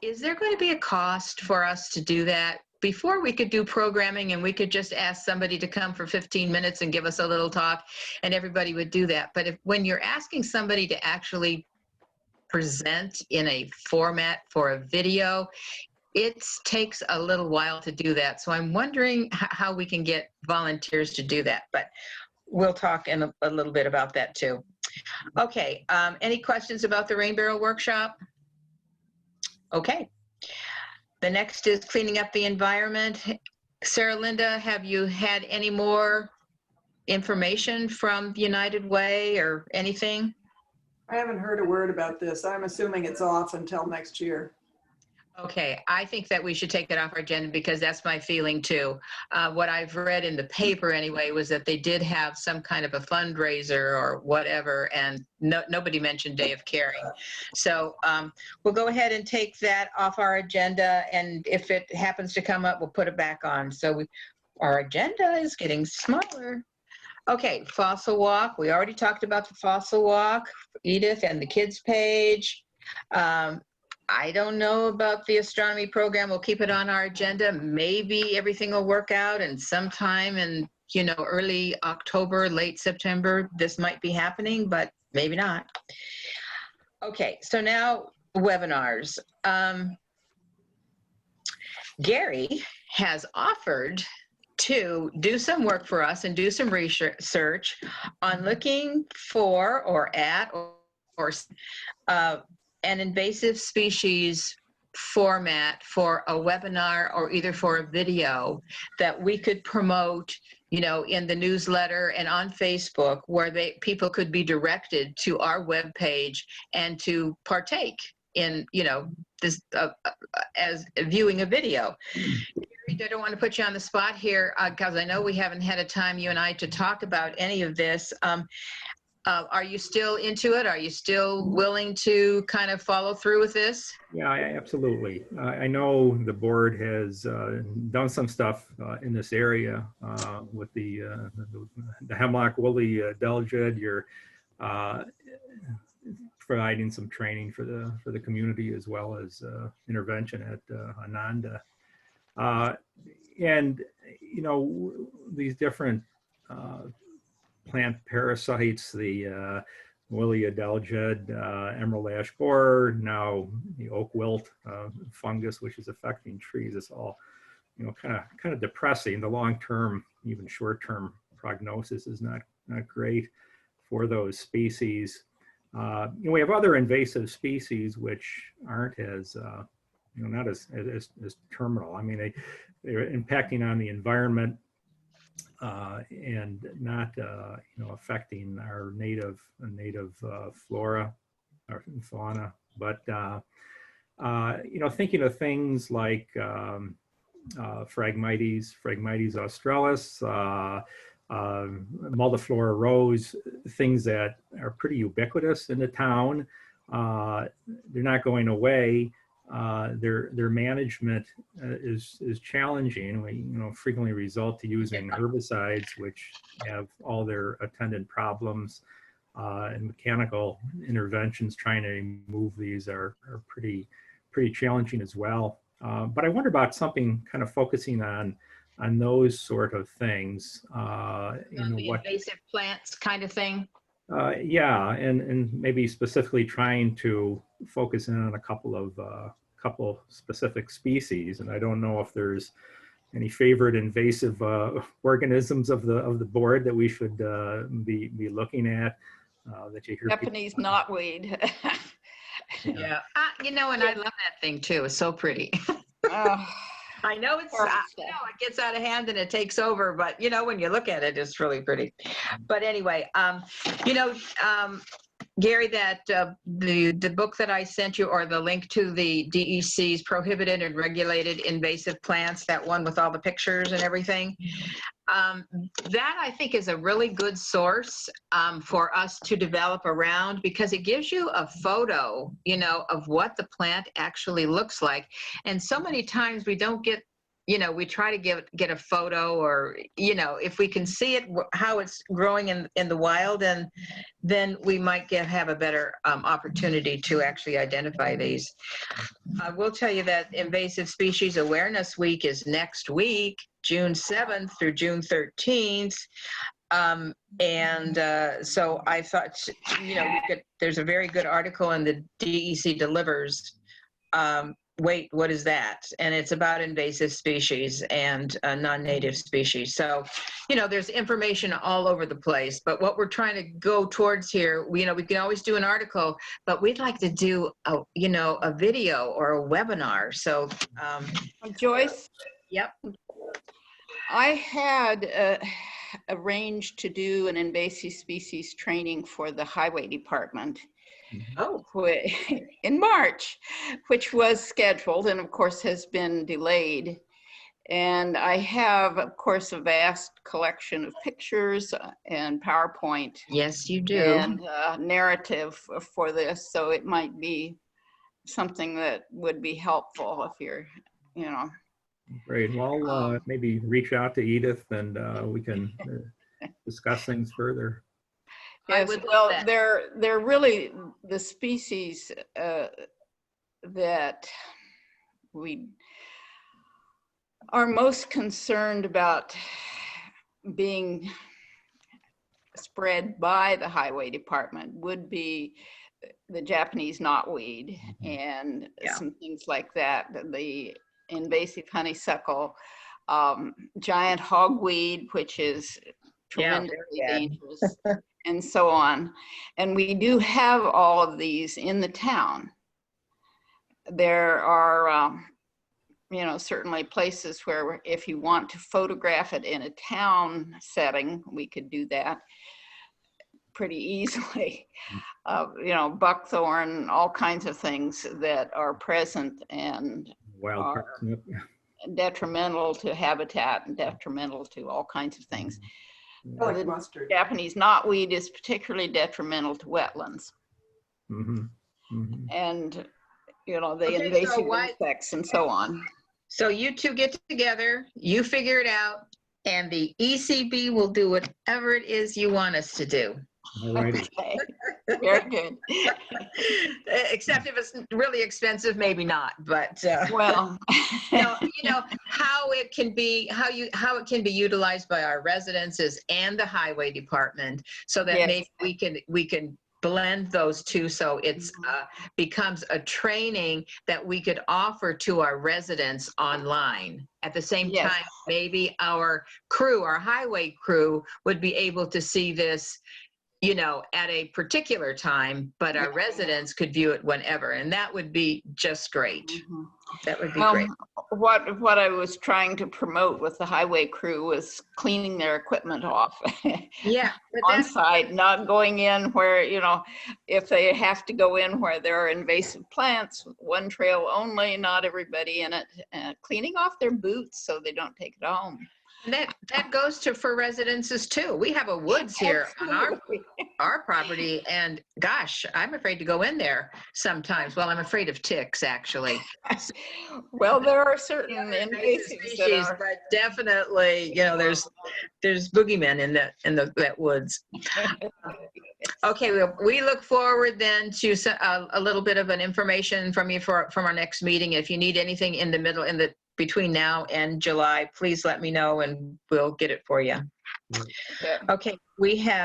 is there going to be a cost for us to do that? Before we could do programming and we could just ask somebody to come for 15 minutes and give us a little talk and everybody would do that. But when you're asking somebody to actually present in a format for a video, it takes a little while to do that. So I'm wondering how we can get volunteers to do that, but we'll talk in a little bit about that too. Okay, any questions about the Rain Barrel Workshop? Okay. The next is cleaning up the environment. Sarah Linda, have you had any more information from United Way or anything? I haven't heard a word about this. I'm assuming it's off until next year. Okay, I think that we should take it off our agenda because that's my feeling too. What I've read in the paper anyway was that they did have some kind of a fundraiser or whatever, and nobody mentioned Day of Caring. So we'll go ahead and take that off our agenda, and if it happens to come up, we'll put it back on. So our agenda is getting smaller. Okay, Fossil Walk. We already talked about the Fossil Walk, Edith, and the kids page. I don't know about the astronomy program. We'll keep it on our agenda. Maybe everything will work out, and sometime in, early October, late September, this might be happening, but maybe not. Okay, so now webinars. Gary has offered to do some work for us and do some research on looking for or at or an invasive species format for a webinar or either for a video that we could promote, in the newsletter and on Facebook, where people could be directed to our webpage and to partake in, this as viewing a video. I don't want to put you on the spot here because I know we haven't had a time, you and I, to talk about any of this. Are you still into it? Are you still willing to kind of follow through with this? Yeah, absolutely. I know the board has done some stuff in this area with the hemlock woolly delegate. You're providing some training for the community as well as intervention at Ananda. And these different plant parasites, the woolly adelgid, emerald ash borer, now the oak wilt fungus, which is affecting trees. It's all, kind of depressing. The long-term, even short-term prognosis is not great for those species. We have other invasive species which aren't as, not as terminal. I mean, they're impacting on the environment and not, affecting our native flora or fauna. But, thinking of things like Phragmites australis, Multiflora rose, things that are pretty ubiquitous in the town. They're not going away. Their management is challenging. We frequently result to using herbicides, which have all their attendant problems, and mechanical interventions trying to remove these are pretty challenging as well. But I wonder about something kind of focusing on those sort of things. The invasive plants kind of thing. Yeah, and maybe specifically trying to focus in on a couple specific species. And I don't know if there's any favorite invasive organisms of the board that we should be looking at. That you hear Japanese knotweed. Yeah, and I love that thing too. It's so pretty. I know it gets out of hand and it takes over, but when you look at it, it's really pretty. But anyway, Gary, that the book that I sent you, or the link to the DEC's Prohibited and Regulated Invasive Plants, that one with all the pictures and everything, that I think is a really good source for us to develop around, because it gives you a photo, of what the plant actually looks like. And so many times we don't get, we try to get a photo, or, if we can see it, how it's growing in the wild, and then we might have a better opportunity to actually identify these. I will tell you that Invasive Species Awareness Week is next week, June 7th through June 13th. So I thought, there's a very good article in the DEC Delivers. Wait, what is that? And it's about invasive species and non-native species. So, there's information all over the place, but what we're trying to go towards here, we can always do an article, but we'd like to do a video or a webinar. So, Joyce? Yep. I had arranged to do an invasive species training for the highway department. Oh, in March, which was scheduled and of course has been delayed. And I have, of course, a vast collection of pictures and PowerPoint yes, you do. and narrative for this. So it might be something that would be helpful if you're, you know. Great. Well, maybe reach out to Edith and we can discuss things further. I Yes, would love well, that. they're really the species that we are most concerned about being spread by the highway department would be the Japanese knotweed and some things like that, the invasive honeysuckle, giant hogweed, which is tremendously dangerous, and so on. And we do have all of these in the town. There are, you know, certainly places where if you want to photograph it in a town setting, we could do that pretty easily. You know, buckthorn, all kinds of things that are present and Wild are parsnip. detrimental to habitat and detrimental to all kinds of things. Like The mustard. Japanese knotweed is particularly detrimental to wetlands. Mhm. Mhm. And, you know, the Okay, so invasive why- insects and so on. So you two get together, you figure it out, and the ECB will do whatever it is you want us to do. All righty. Okay, very good. Except if it's really expensive, maybe not, but Well, you know how it can be, how it can be utilized by our residences and the highway department, so that Yes. maybe we can blend those two, so it's becomes a training that we could offer to our residents online. At the same Yes. time, maybe our crew, our highway crew, would be able to see this, you know, at a particular time, but our residents could view it whenever, and that would be just great. Mhm. That would be Well, great. what I was trying to promote with the highway crew was cleaning their equipment off Yeah, but on that's, site, not going in where, you know, if they have to go in where there are invasive plants, one trail only, not everybody in it, cleaning off their boots so they don't take it home. that goes to for residences too. We have a woods here on our property, and gosh, I'm afraid to go in there sometimes. Well, I'm afraid of ticks, actually. Well, there are certain Invasive invasives that species, are. but definitely, you know, there's boogeymen in that woods. Okay, we look forward then to a little bit of an information from you from our next meeting. If you need anything in the between now and July, please let me know and we'll get it for you. Yeah. Okay,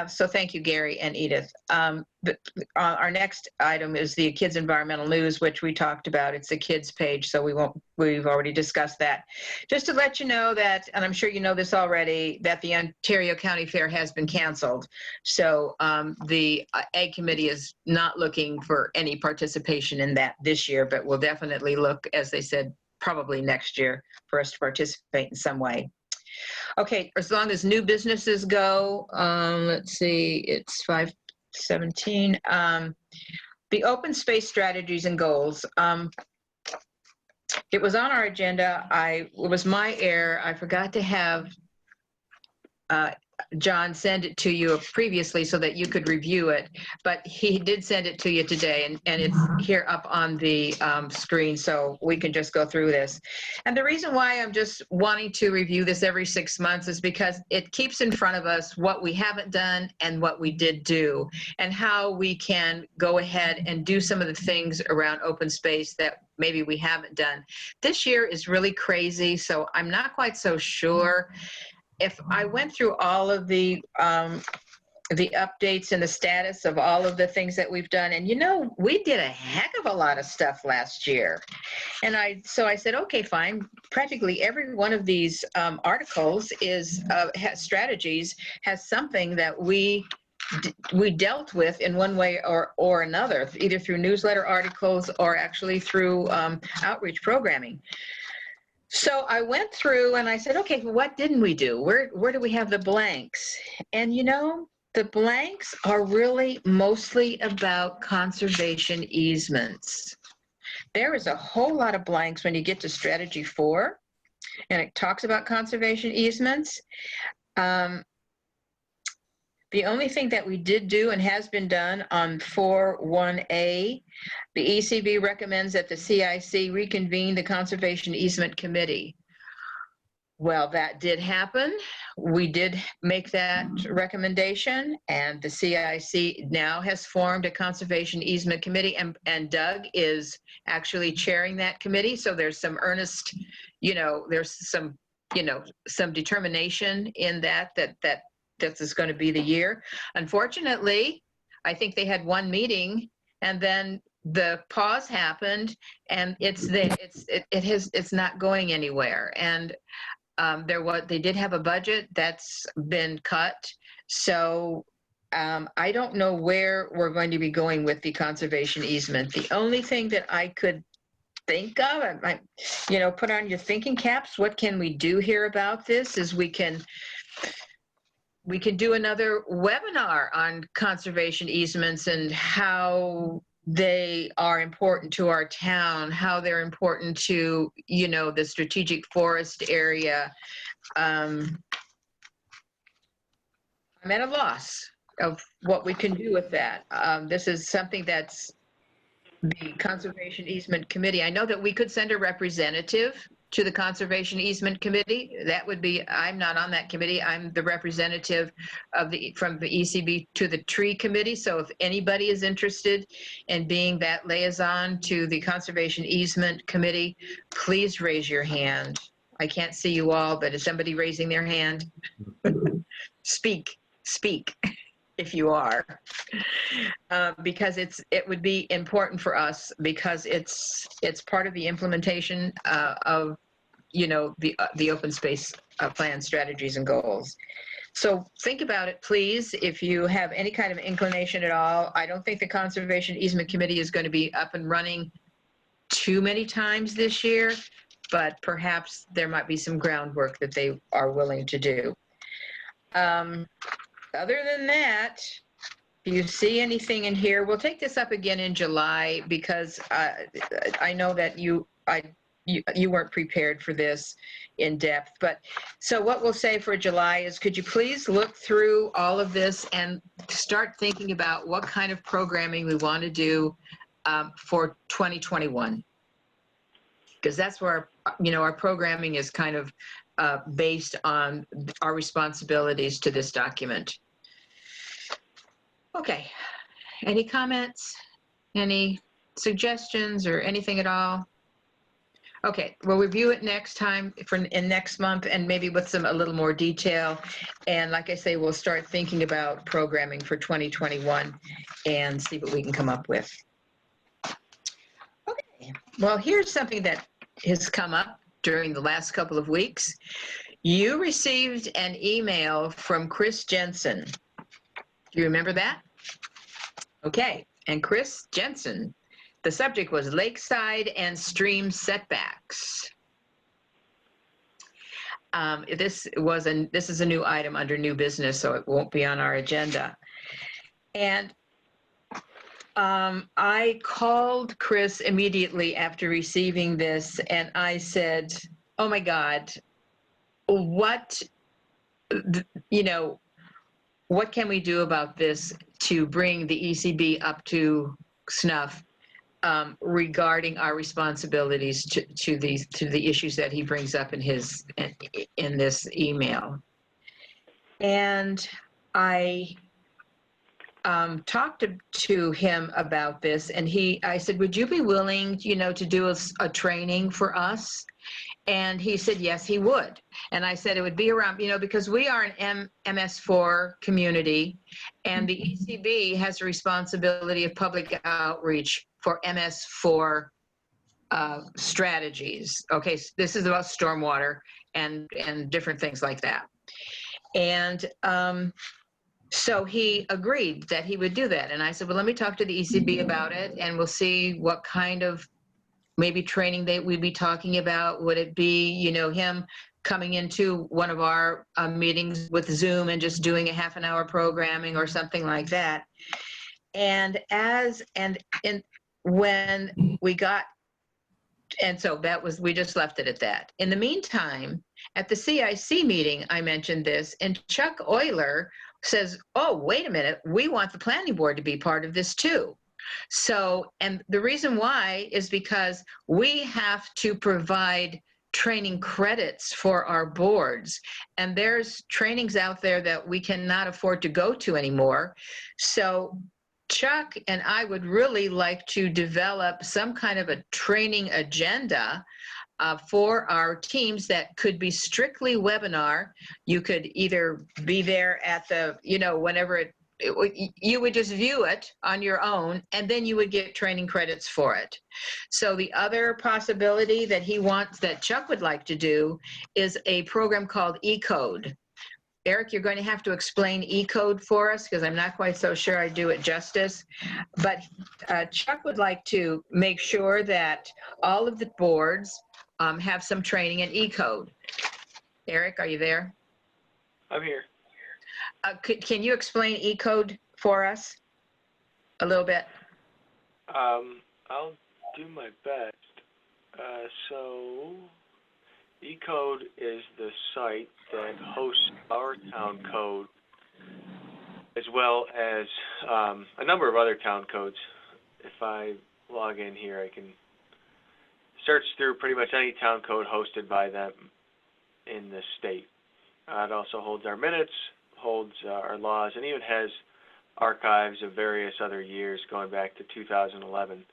so thank you, Gary and Edith. Our next item is the Kids Environmental News, which we talked about. It's the kids page, so we've already discussed that. Just to let you know that, and I'm sure you know this already, that the Ontario County Fair has been canceled. So the Ag Committee is not looking for any participation in that this year, but we'll definitely look, as they said, probably next year for us to participate in some way. Okay, as long as new businesses go, let's see, it's 5:17. The open space strategies and goals. It was on our agenda. It was my error. I forgot to have John send it to you previously so that you could review it, but he did send it to you today, and it's here up on the screen, so we can just go through this. And the reason why I'm just wanting to review this every 6 months is because it keeps in front of us what we haven't done and what we did do, and how we can go ahead and do some of the things around open space that maybe we haven't done. This year is really crazy, so I'm not quite so sure. If I went through all of the updates and the status of all of the things that we've done, and you know, we did a heck of a lot of stuff last year. And so I said, okay, fine. Practically every one of these articles has strategies, has something that we dealt with in one way or another, either through newsletter articles or actually through outreach programming. So I went through and I said, okay, what didn't we do? Where do we have the blanks? And you know, The blanks are really mostly about conservation easements. There is a whole lot of blanks when you get to strategy 4, and it talks about conservation easements. The only thing that we did do and has been done on 4.1a, the ECB recommends that the CIC reconvene the Conservation Easement Committee. Well, that did happen. We did make that recommendation, and the CIC now has formed a Conservation Easement Committee, and Doug is actually chairing that committee. So there's some earnest, there's some, some determination in that this is going to be the year. Unfortunately, I think they had one meeting and then the pause happened, and it's not going anywhere. And they did have a budget that's been cut. So I don't know where we're going to be going with the conservation easement. The only thing that I could think of, put on your thinking caps, what can we do here about this is we can do another webinar on conservation easements and how they are important to our town, how they're important to, the strategic forest area. I'm at a loss of what we can do with that. This is something that's the Conservation Easement Committee. I know that we could send a representative to the Conservation Easement Committee. That would be, I'm not on that committee. I'm the representative from the ECB to the Tree Committee. So if anybody is interested in being that liaison to the Conservation Easement Committee, please raise your hand. I can't see you all, but is somebody raising their hand? Speak if you are, because it would be important for us, because it's part of the implementation of the open space plan strategies and goals. So think about it, please. If you have any kind of inclination at all, I don't think the Conservation Easement Committee is going to be up and running too many times this year, but perhaps there might be some groundwork that they are willing to do. Other than that, if you see anything in here, we'll take this up again in July, because I know that you weren't prepared for this in depth. But so what we'll say for July is, could you please look through all of this and start thinking about what kind of programming we want to do for 2021? Because that's where our programming is kind of based on our responsibilities to this document. Okay, any comments, any suggestions or anything at all? Okay, we'll review it next time in next month, and maybe with a little more detail. And like I say, we'll start thinking about programming for 2021 and see what we can come up with. Okay, well, here's something that has come up during the last couple of weeks. You received an email from Chris Jensen. Do you remember that? Okay, and Chris Jensen, the subject was lakeside and stream setbacks. This is a new item under new business, so it won't be on our agenda. And I called Chris immediately after receiving this, and I said, oh my God, what can we do about this to bring the ECB up to snuff regarding our responsibilities to the issues that he brings up in this email? And I talked to him about this, and I said, would you be willing, to do a training for us? And he said, yes, he would. And I said it would be around, because we are an MS4 community, and the ECB has a responsibility of public outreach for MS4 strategies. Okay, so this is about stormwater and different things like that. And so he agreed that he would do that. And I said, well, let me talk to the ECB about it, and we'll see what kind of maybe training that we'd be talking about. Would it be, him coming into one of our meetings with Zoom and just doing a half an hour programming or something like that. And when we got, and so that was, we just left it at that. In the meantime, at the CIC meeting, I mentioned this, and Chuck Euler says, oh, wait a minute, we want the planning board to be part of this too. So, and the reason why is because we have to provide training credits for our boards, and there's trainings out there that we cannot afford to go to anymore. So Chuck and I would really like to develop some kind of a training agenda for our teams that could be strictly webinar. You could either be there at the, whenever you would just view it on your own, and then you would get training credits for it. So the other possibility that that Chuck would like to do is a program called eCode. Eric, you're going to have to explain eCode for us because I'm not quite so sure I do it justice. But Chuck would like to make sure that all of the boards have some training in eCode. Eric, are you there? I'm here. Can you explain eCode for us a little bit? I'll do my best. So eCode is the site that hosts our town code, as well as a number of other town codes. If I log in here, I can search through pretty much any town code hosted by them in the state. It also holds our minutes, holds our laws, and even has archives of various other years going back to 2011,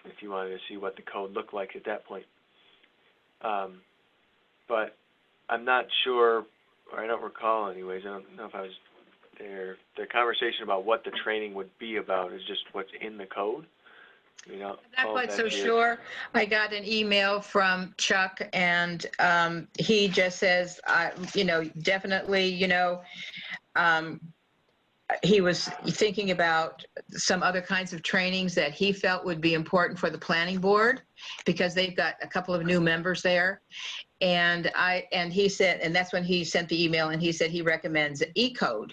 if you wanted to see what the code looked like at that point. But I'm not sure, or I don't recall anyways, I don't know if I was there. The conversation about what the training would be about is just what's in the code. I'm not quite so sure. I got an email from Chuck, and he just says, definitely, he was thinking about some other kinds of trainings that he felt would be important for the planning board because they've got a couple of new members there. And he said, and that's when he sent the email, and he said he recommends eCode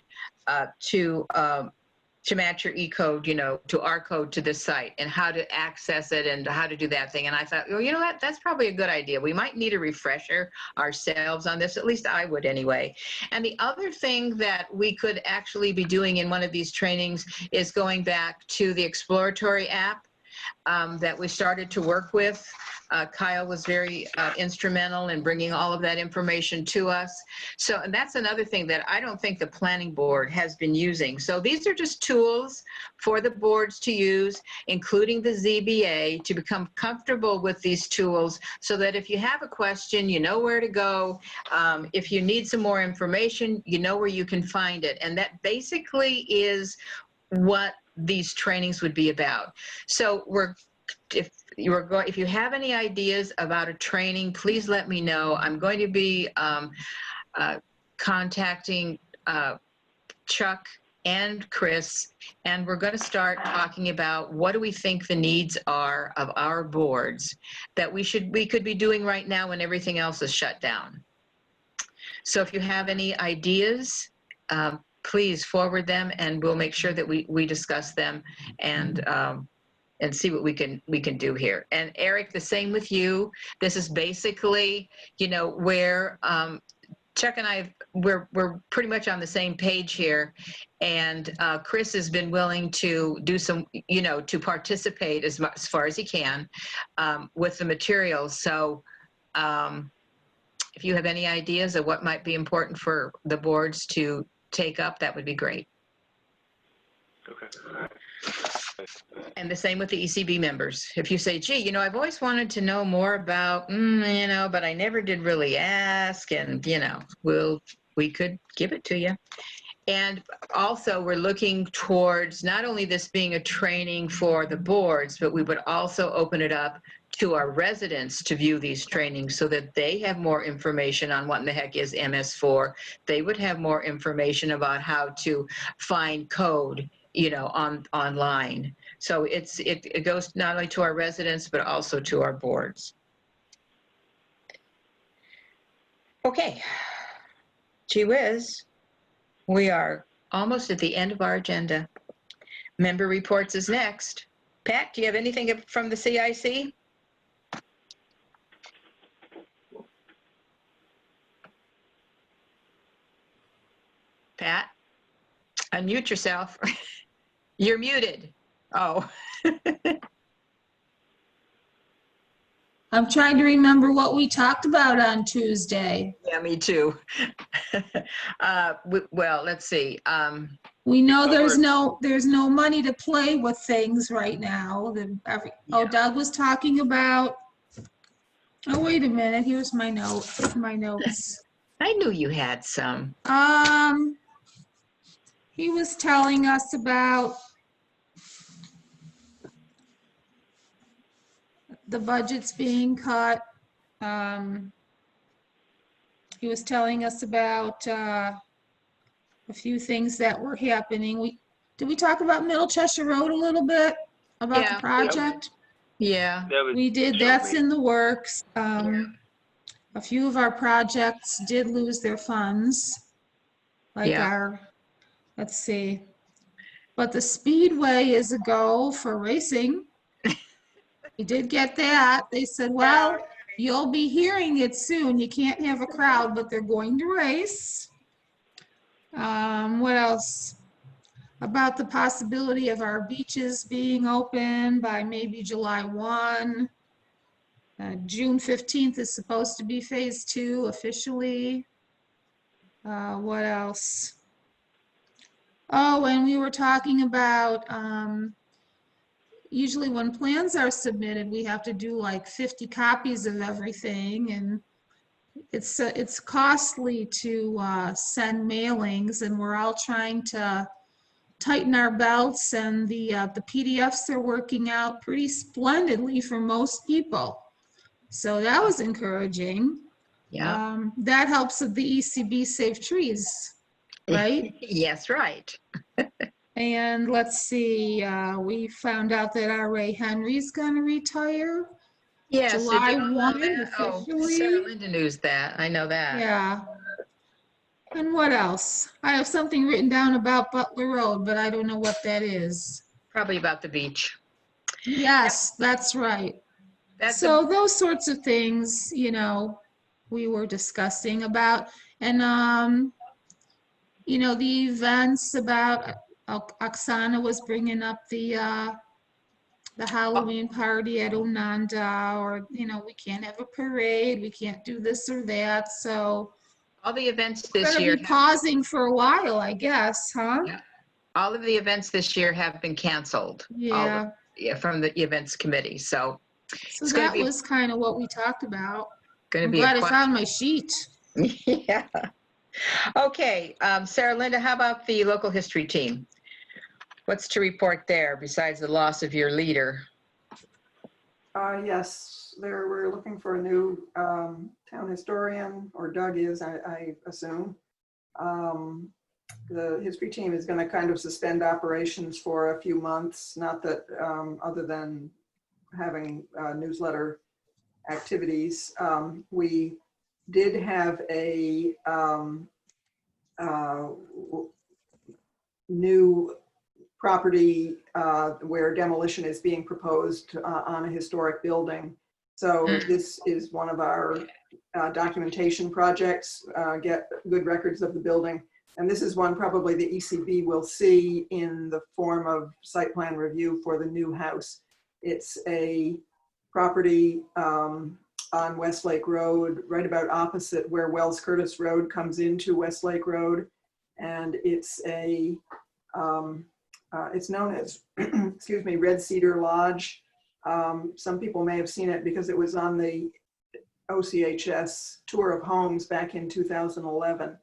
to match your eCode, to our code to this site, and how to access it and how to do that thing. And I thought, well, you know what, that's probably a good idea. We might need a refresher ourselves on this, at least I would anyway. And the other thing that we could actually be doing in one of these trainings is going back to the exploratory app that we started to work with. Kyle was very instrumental in bringing all of that information to us. So, and that's another thing that I don't think the planning board has been using. So these are just tools for the boards to use, including the ZBA, to become comfortable with these tools so that if you have a question, you know where to go. If you need some more information, you know where you can find it. And that basically is what these trainings would be about. So if you have any ideas about a training, please let me know. I'm going to be contacting Chuck and Chris, and we're going to start talking about what do we think the needs are of our boards that we could be doing right now when everything else is shut down. So if you have any ideas, please forward them, and we'll make sure that we discuss them and see what we can do here. And Eric, the same with you. This is basically, where Chuck and I, we're pretty much on the same page here, and Chris has been willing to do some, to participate as far as he can with the materials. So if you have any ideas of what might be important for the boards to take up, that would be great. Okay. And the same with the ECB members. If you say, gee, I've always wanted to know more about, but I never did really ask, and, we could give it to you. And also, we're looking towards not only this being a training for the boards, but we would also open it up to our residents to view these trainings so that they have more information on what in the heck is MS4. They would have more information about how to find code, online. So it goes not only to our residents, but also to our boards. Okay. Gee whiz. We are almost at the end of our agenda. Member reports is next. Pat, do you have anything from the CIC? Pat, unmute yourself. You're muted. Oh. I'm trying to remember what we talked about on Tuesday. Yeah, me too. Well, let's see. We know there's Covered. no money to play with things right now. Doug was talking about, oh, wait a minute, here's my notes. I knew you had some. He was telling us about the budgets being cut. He was telling us about a few things that were happening. Did we talk about Middle Cheshire Road a little bit? About Yeah. the project? Yeah. That was We did, show that's me. in the works. Yeah. A few of our projects did lose their funds. Like Yeah. let's see. But the Speedway is a go for racing. We did get that. They said, well, you'll be hearing it soon. You can't have a crowd, but they're going to race. What else? About the possibility of our beaches being open by maybe July 1. June 15th is supposed to be phase 2 officially. What else? Oh, and we were talking about, usually when plans are submitted, we have to do like 50 copies of everything, and it's costly to send mailings, and we're all trying to tighten our belts, and the PDFs are working out pretty splendidly for most people. So that was encouraging. Yeah. That helps with the ECB Save Trees, right? Yes, right. And let's see, we found out that our Ray Henry's gonna retire. Yes. July 1 Oh, officially. Sarah Linda knows that. I know that. Yeah. And what else? I have something written down about Butler Road, but I don't know what that is. Probably about the beach. Yes, that's right. So those sorts of things, we were discussing about, and the events about Oksana was bringing up the Halloween party at Unanda, or we can't have a parade, we can't do this or that. So all the events we're this gonna year be pausing for a while, I guess, huh? Yeah. All of the events this year have been canceled. Yeah. From the events committee. So that was kind of what we talked about. I'm be glad I found my sheet. Yeah. Okay, Sarah Linda, how about the local history team? What's to report there besides the loss of your leader? Yes, we're looking for a new town historian, or Doug is, I assume. The history team is going to kind of suspend operations for a few months, not that other than having newsletter activities. We did have a new property where demolition is being proposed on a historic building. So this is one of our documentation projects, get good records of the building. And this is one probably the ECB will see in the form of site plan review for the new house. It's a property on Westlake Road, right about opposite where Wells Curtis Road comes into Westlake Road. And it's it's known as, excuse me, Red Cedar Lodge. Some people may have seen it because it was on the OCHS tour of homes back in 2011.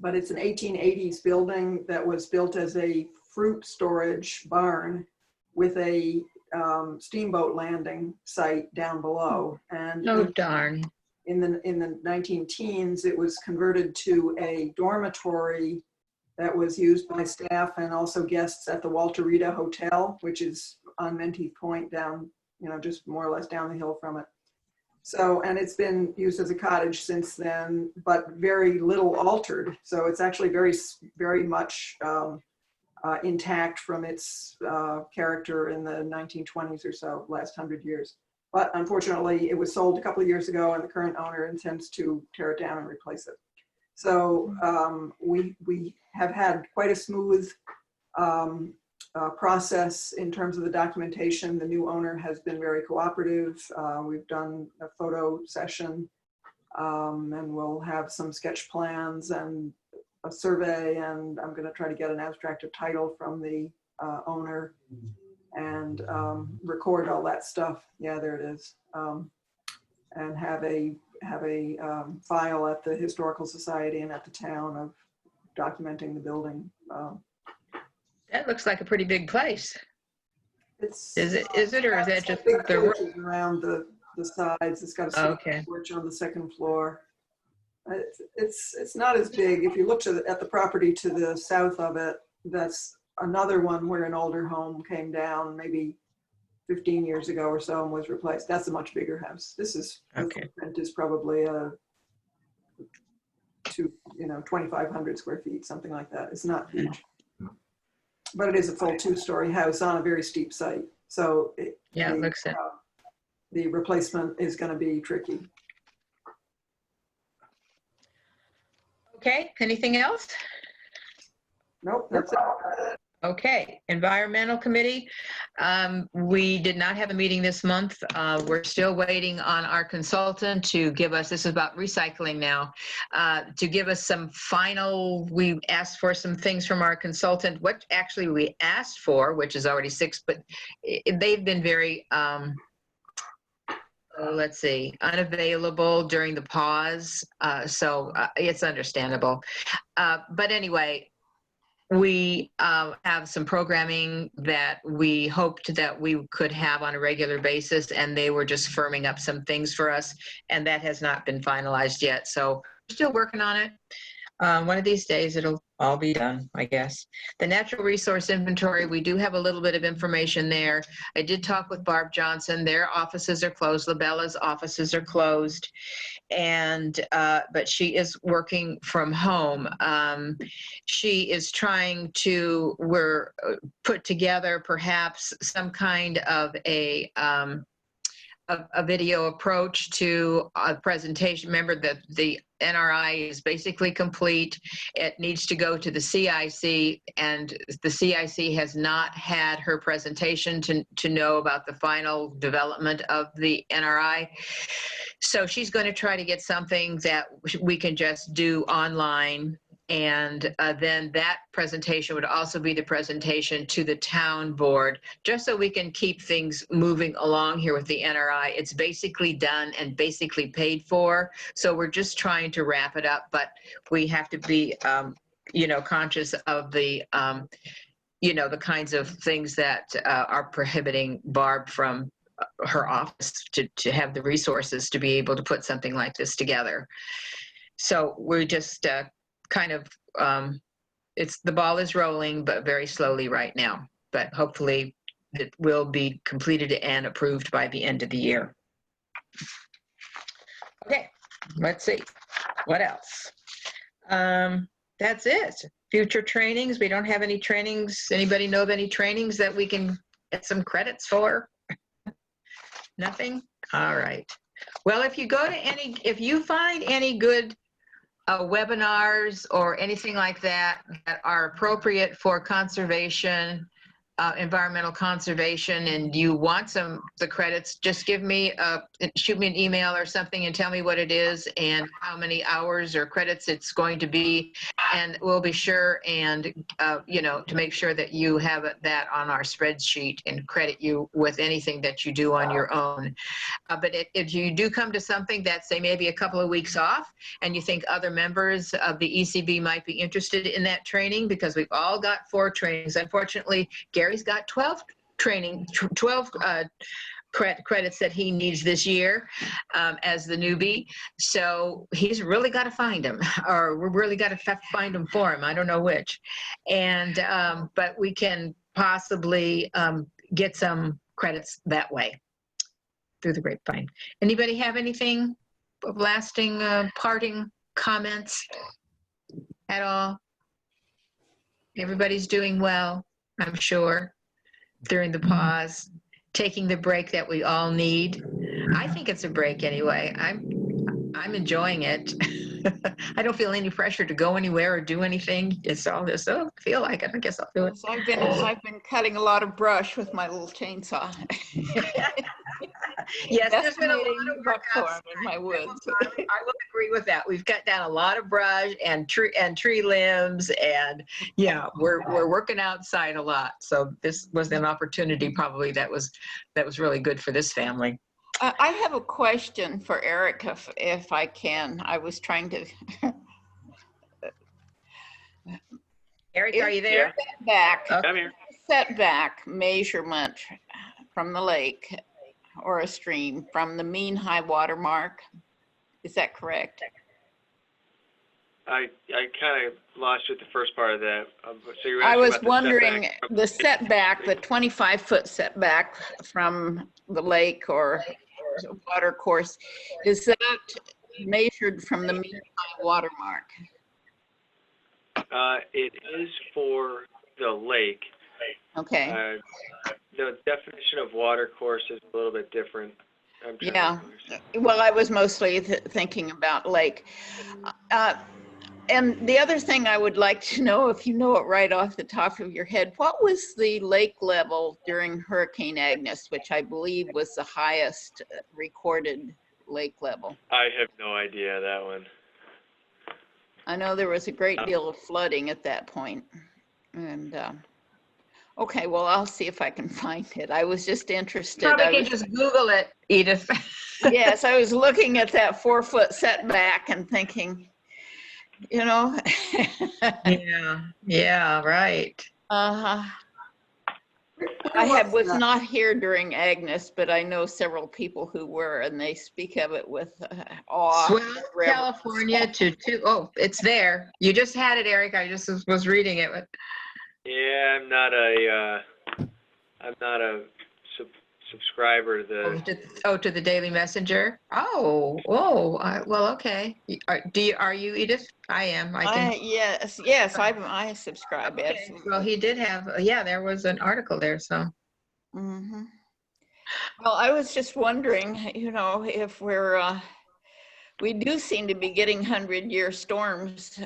But it's an 1880s building that was built as a fruit storage barn with a steamboat landing site down below. And darn. In the 19-teens, it was converted to a dormitory that was used by staff and also guests at the Walter Rita Hotel, which is on Menteith Point down, just more or less down the hill from it. So, and it's been used as a cottage since then, but very little altered. So it's actually very much intact from its character in the 1920s or so, last 100 years. But unfortunately, it was sold a couple of years ago and the current owner intends to tear it down and replace it. So we have had quite a smooth process in terms of the documentation. The new owner has been very cooperative. We've done a photo session and we'll have some sketch plans and a survey, and I'm going to try to get an abstract of title from the owner and record all that stuff. Yeah, there it is. And have a file at the Historical Society and at the town of documenting the building. That looks like a pretty big place. It's Is it, or is that just big the? porches around the sides. It's got a Okay. porch on the second floor. It's not as big. If you look at the property to the south of it, that's another one where an older home came down maybe 15 years ago or so and was replaced. That's a much bigger house. This is, Okay. the footprint is probably a 2,500 square feet, something like that. It's not huge. But it is a full 2-story house on a very steep site. So it looks it. The replacement is going to be tricky. Okay, anything else? Nope, that's it. Okay, Environmental Committee. We did not have a meeting this month. We're still waiting on our consultant to give us, this is about recycling now, to give us some final, we asked for some things from our consultant. What actually we asked for, which is already 6, but they've been very, let's see, unavailable during the pause. So it's understandable. But anyway, we have some programming that we hoped that we could have on a regular basis, and they were just firming up some things for us, and that has not been finalized yet. So we're still working on it. One of these days it'll all be done, I guess. The natural resource inventory, we do have a little bit of information there. I did talk with Barb Johnson. Their offices are closed. Labella's offices are closed. And, but she is working from home. She is trying to, put together perhaps some kind of a video approach to a presentation. Remember that the NRI is basically complete. It needs to go to the CIC, and the CIC has not had her presentation to know about the final development of the NRI. So she's going to try to get something that we can just do online. And then that presentation would also be the presentation to the town board, just so we can keep things moving along here with the NRI. It's basically done and basically paid for. So we're just trying to wrap it up, but we have to be, conscious of the, the kinds of things that are prohibiting Barb from her office to have the resources to be able to put something like this together. So we're just, kind of, the ball is rolling, but very slowly right now. But hopefully it will be completed and approved by the end of the year. Okay, let's see. What else? That's it. Future trainings. We don't have any trainings. Anybody know of any trainings that we can get some credits for? Nothing? All right. Well, if you find any good webinars or anything like that that are appropriate for conservation, environmental conservation, and you want the credits, just shoot me an email or something and tell me what it is and how many hours or credits it's going to be, and we'll be sure and to make sure that you have that on our spreadsheet and credit you with anything that you do on your own. But if you do come to something that's, say, maybe a couple of weeks off, and you think other members of the ECB might be interested in that training, because we've all got 4 trainings. Unfortunately, Gary's got 12 credits that he needs this year as the newbie. So he's really got to find them, or we're really got to find them for him. I don't know which. And, but we can possibly get some credits that way. through the grapevine. Anybody have anything of lasting parting comments at all? Everybody's doing well, I'm sure, during the pause, taking the break that we all need. I think it's a break anyway. I'm enjoying it. I don't feel any pressure to go anywhere or do anything. It's all this. Oh, I feel like it. I guess I'll do it. So I've been cutting a lot of brush with my little chainsaw. Yes, there's been a lot Decimating of work buckthorn outside. in my woods. I will agree with that. We've cut down a lot of brush and tree limbs, and yeah, we're working outside a lot. So this was an opportunity probably that was really good for this family. I have a question for Eric, if I can. I was trying to. Eric, are you there? Back, I'm here. setback measurement from the lake or a stream from the mean high water mark. Is that correct? I kind of lost you at the first part of that. So you were I asking was about the wondering setback from- the setback, the 25-foot setback from the lake or water course, is that measured from the mean high water mark? It is for the lake. Okay, The definition of water course is a little bit different. I'm trying to yeah. understand. Well, I was mostly thinking about lake. And the other thing I would like to know, if you know it right off the top of your head, what was the lake level during Hurricane Agnes, which I believe was the highest recorded lake level? I have no idea that one. I know there was a great deal of flooding at that point. And, okay, well, I'll see if I can find it. I was just interested. Probably I can was- just Google it, Edith. Yes, I was looking at that 4-foot setback and thinking, you know. Yeah, right. Uh-huh. Where was that? not here during Agnes, but I know several people who were, and they speak of it with awe. Swell, reverence. California oh, it's there. You just had it, Eric. I just was reading it. Yeah, I'm not a subscriber to the. To the Daily Messenger. Well, okay. Are you, Edith? I am. Yes, I subscribe, Okay. absolutely. Well, he did have. There was an article there. So. Mhm. Well, I was just wondering, if we do seem to be getting 100-year storms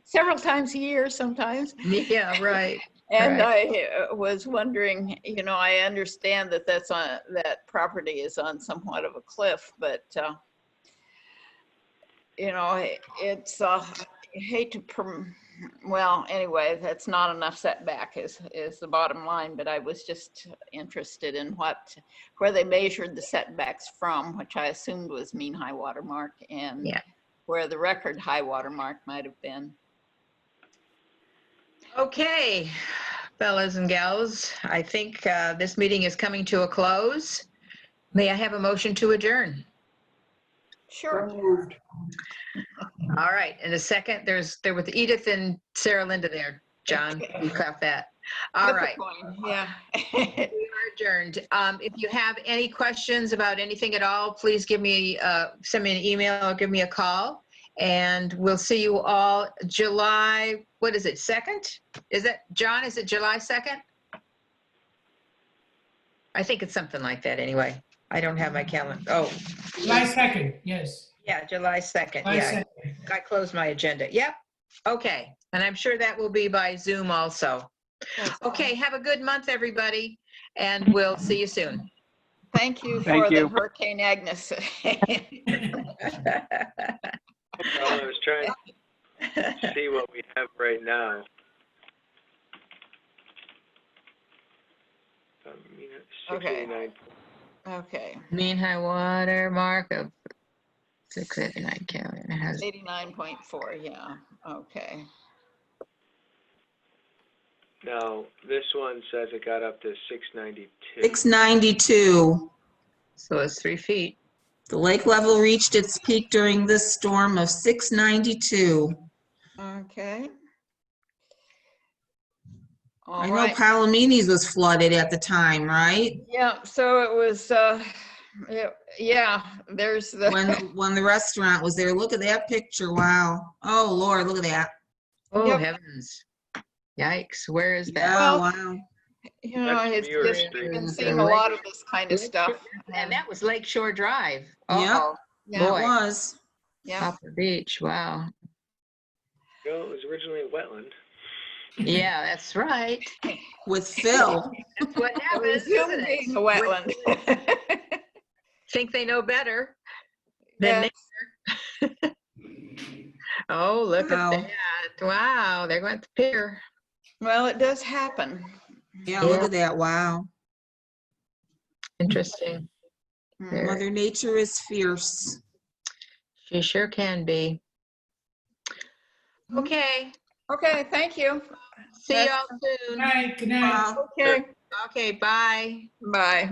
several times a year sometimes. Yeah, right. And Right. I was wondering, I understand that that property is on somewhat of a cliff, but it's I hate to well, anyway, that's not enough setback is the bottom line, but I was just interested in where they measured the setbacks from, which I assumed was mean high water mark, and Yeah. where the record high water mark might have been. Okay, fellas and gals, I think this meeting is coming to a close. May I have a motion to adjourn? Sure. So moved. All right, in a second, there was Edith and Sarah Linda there. John, you caught that. All Flip a right, coin, yeah. we are adjourned. If you have any questions about anything at all, please send me an email or give me a call. And we'll see you all July, what is it, 2nd? Is it, John, is it July 2nd? I think it's something like that anyway. I don't have my calendar. Oh, July 2nd, yes. yeah, July 2nd. July Yeah, 2nd. I closed my agenda. Yep. Okay. And I'm sure that will be by Zoom also. Okay, have a good month, everybody, and we'll see you soon. Thank you Thank for you. the Hurricane Agnes. Well, I was trying to see what we have right now. Okay. 689. Okay, Mean high water mark of 689 Kelly. It has 89.4, yeah, okay. Now, this one says it got up to 692. 692. so it's 3 feet. The lake level reached its peak during this storm of 692. Okay. I All know right. Palomini's was flooded at the time, right? Yeah, so it was, yeah, there's the, When the restaurant was there. Look at that picture. Wow. Oh, Lord, look at that. Oh, Yep. heavens. Yikes, where is that? Yeah, Well, wow. you know, That's it's Muir just, Street. we've been Is seeing the a lot of this kind of Lake stuff. Shore- And that was Lakeshore Drive. Yep. Uh-oh, Yeah, It boy, was. yeah. Upper Beach, wow. Well, it was originally a wetland. Yeah, that's right. With Phil. That's what It happens, resumed isn't being it? a wetland. Think they know better than Yeah. Oh, look Wow. at that. Wow, they're going to pier. Well, it does happen. Yeah, look at that. Wow. Interesting. Mm. Very. Mother Nature is fierce. She sure can be. Okay, Okay, thank you. see That's- y'all soon. Good night, good night. Wow. Okay, Okay, bye. bye.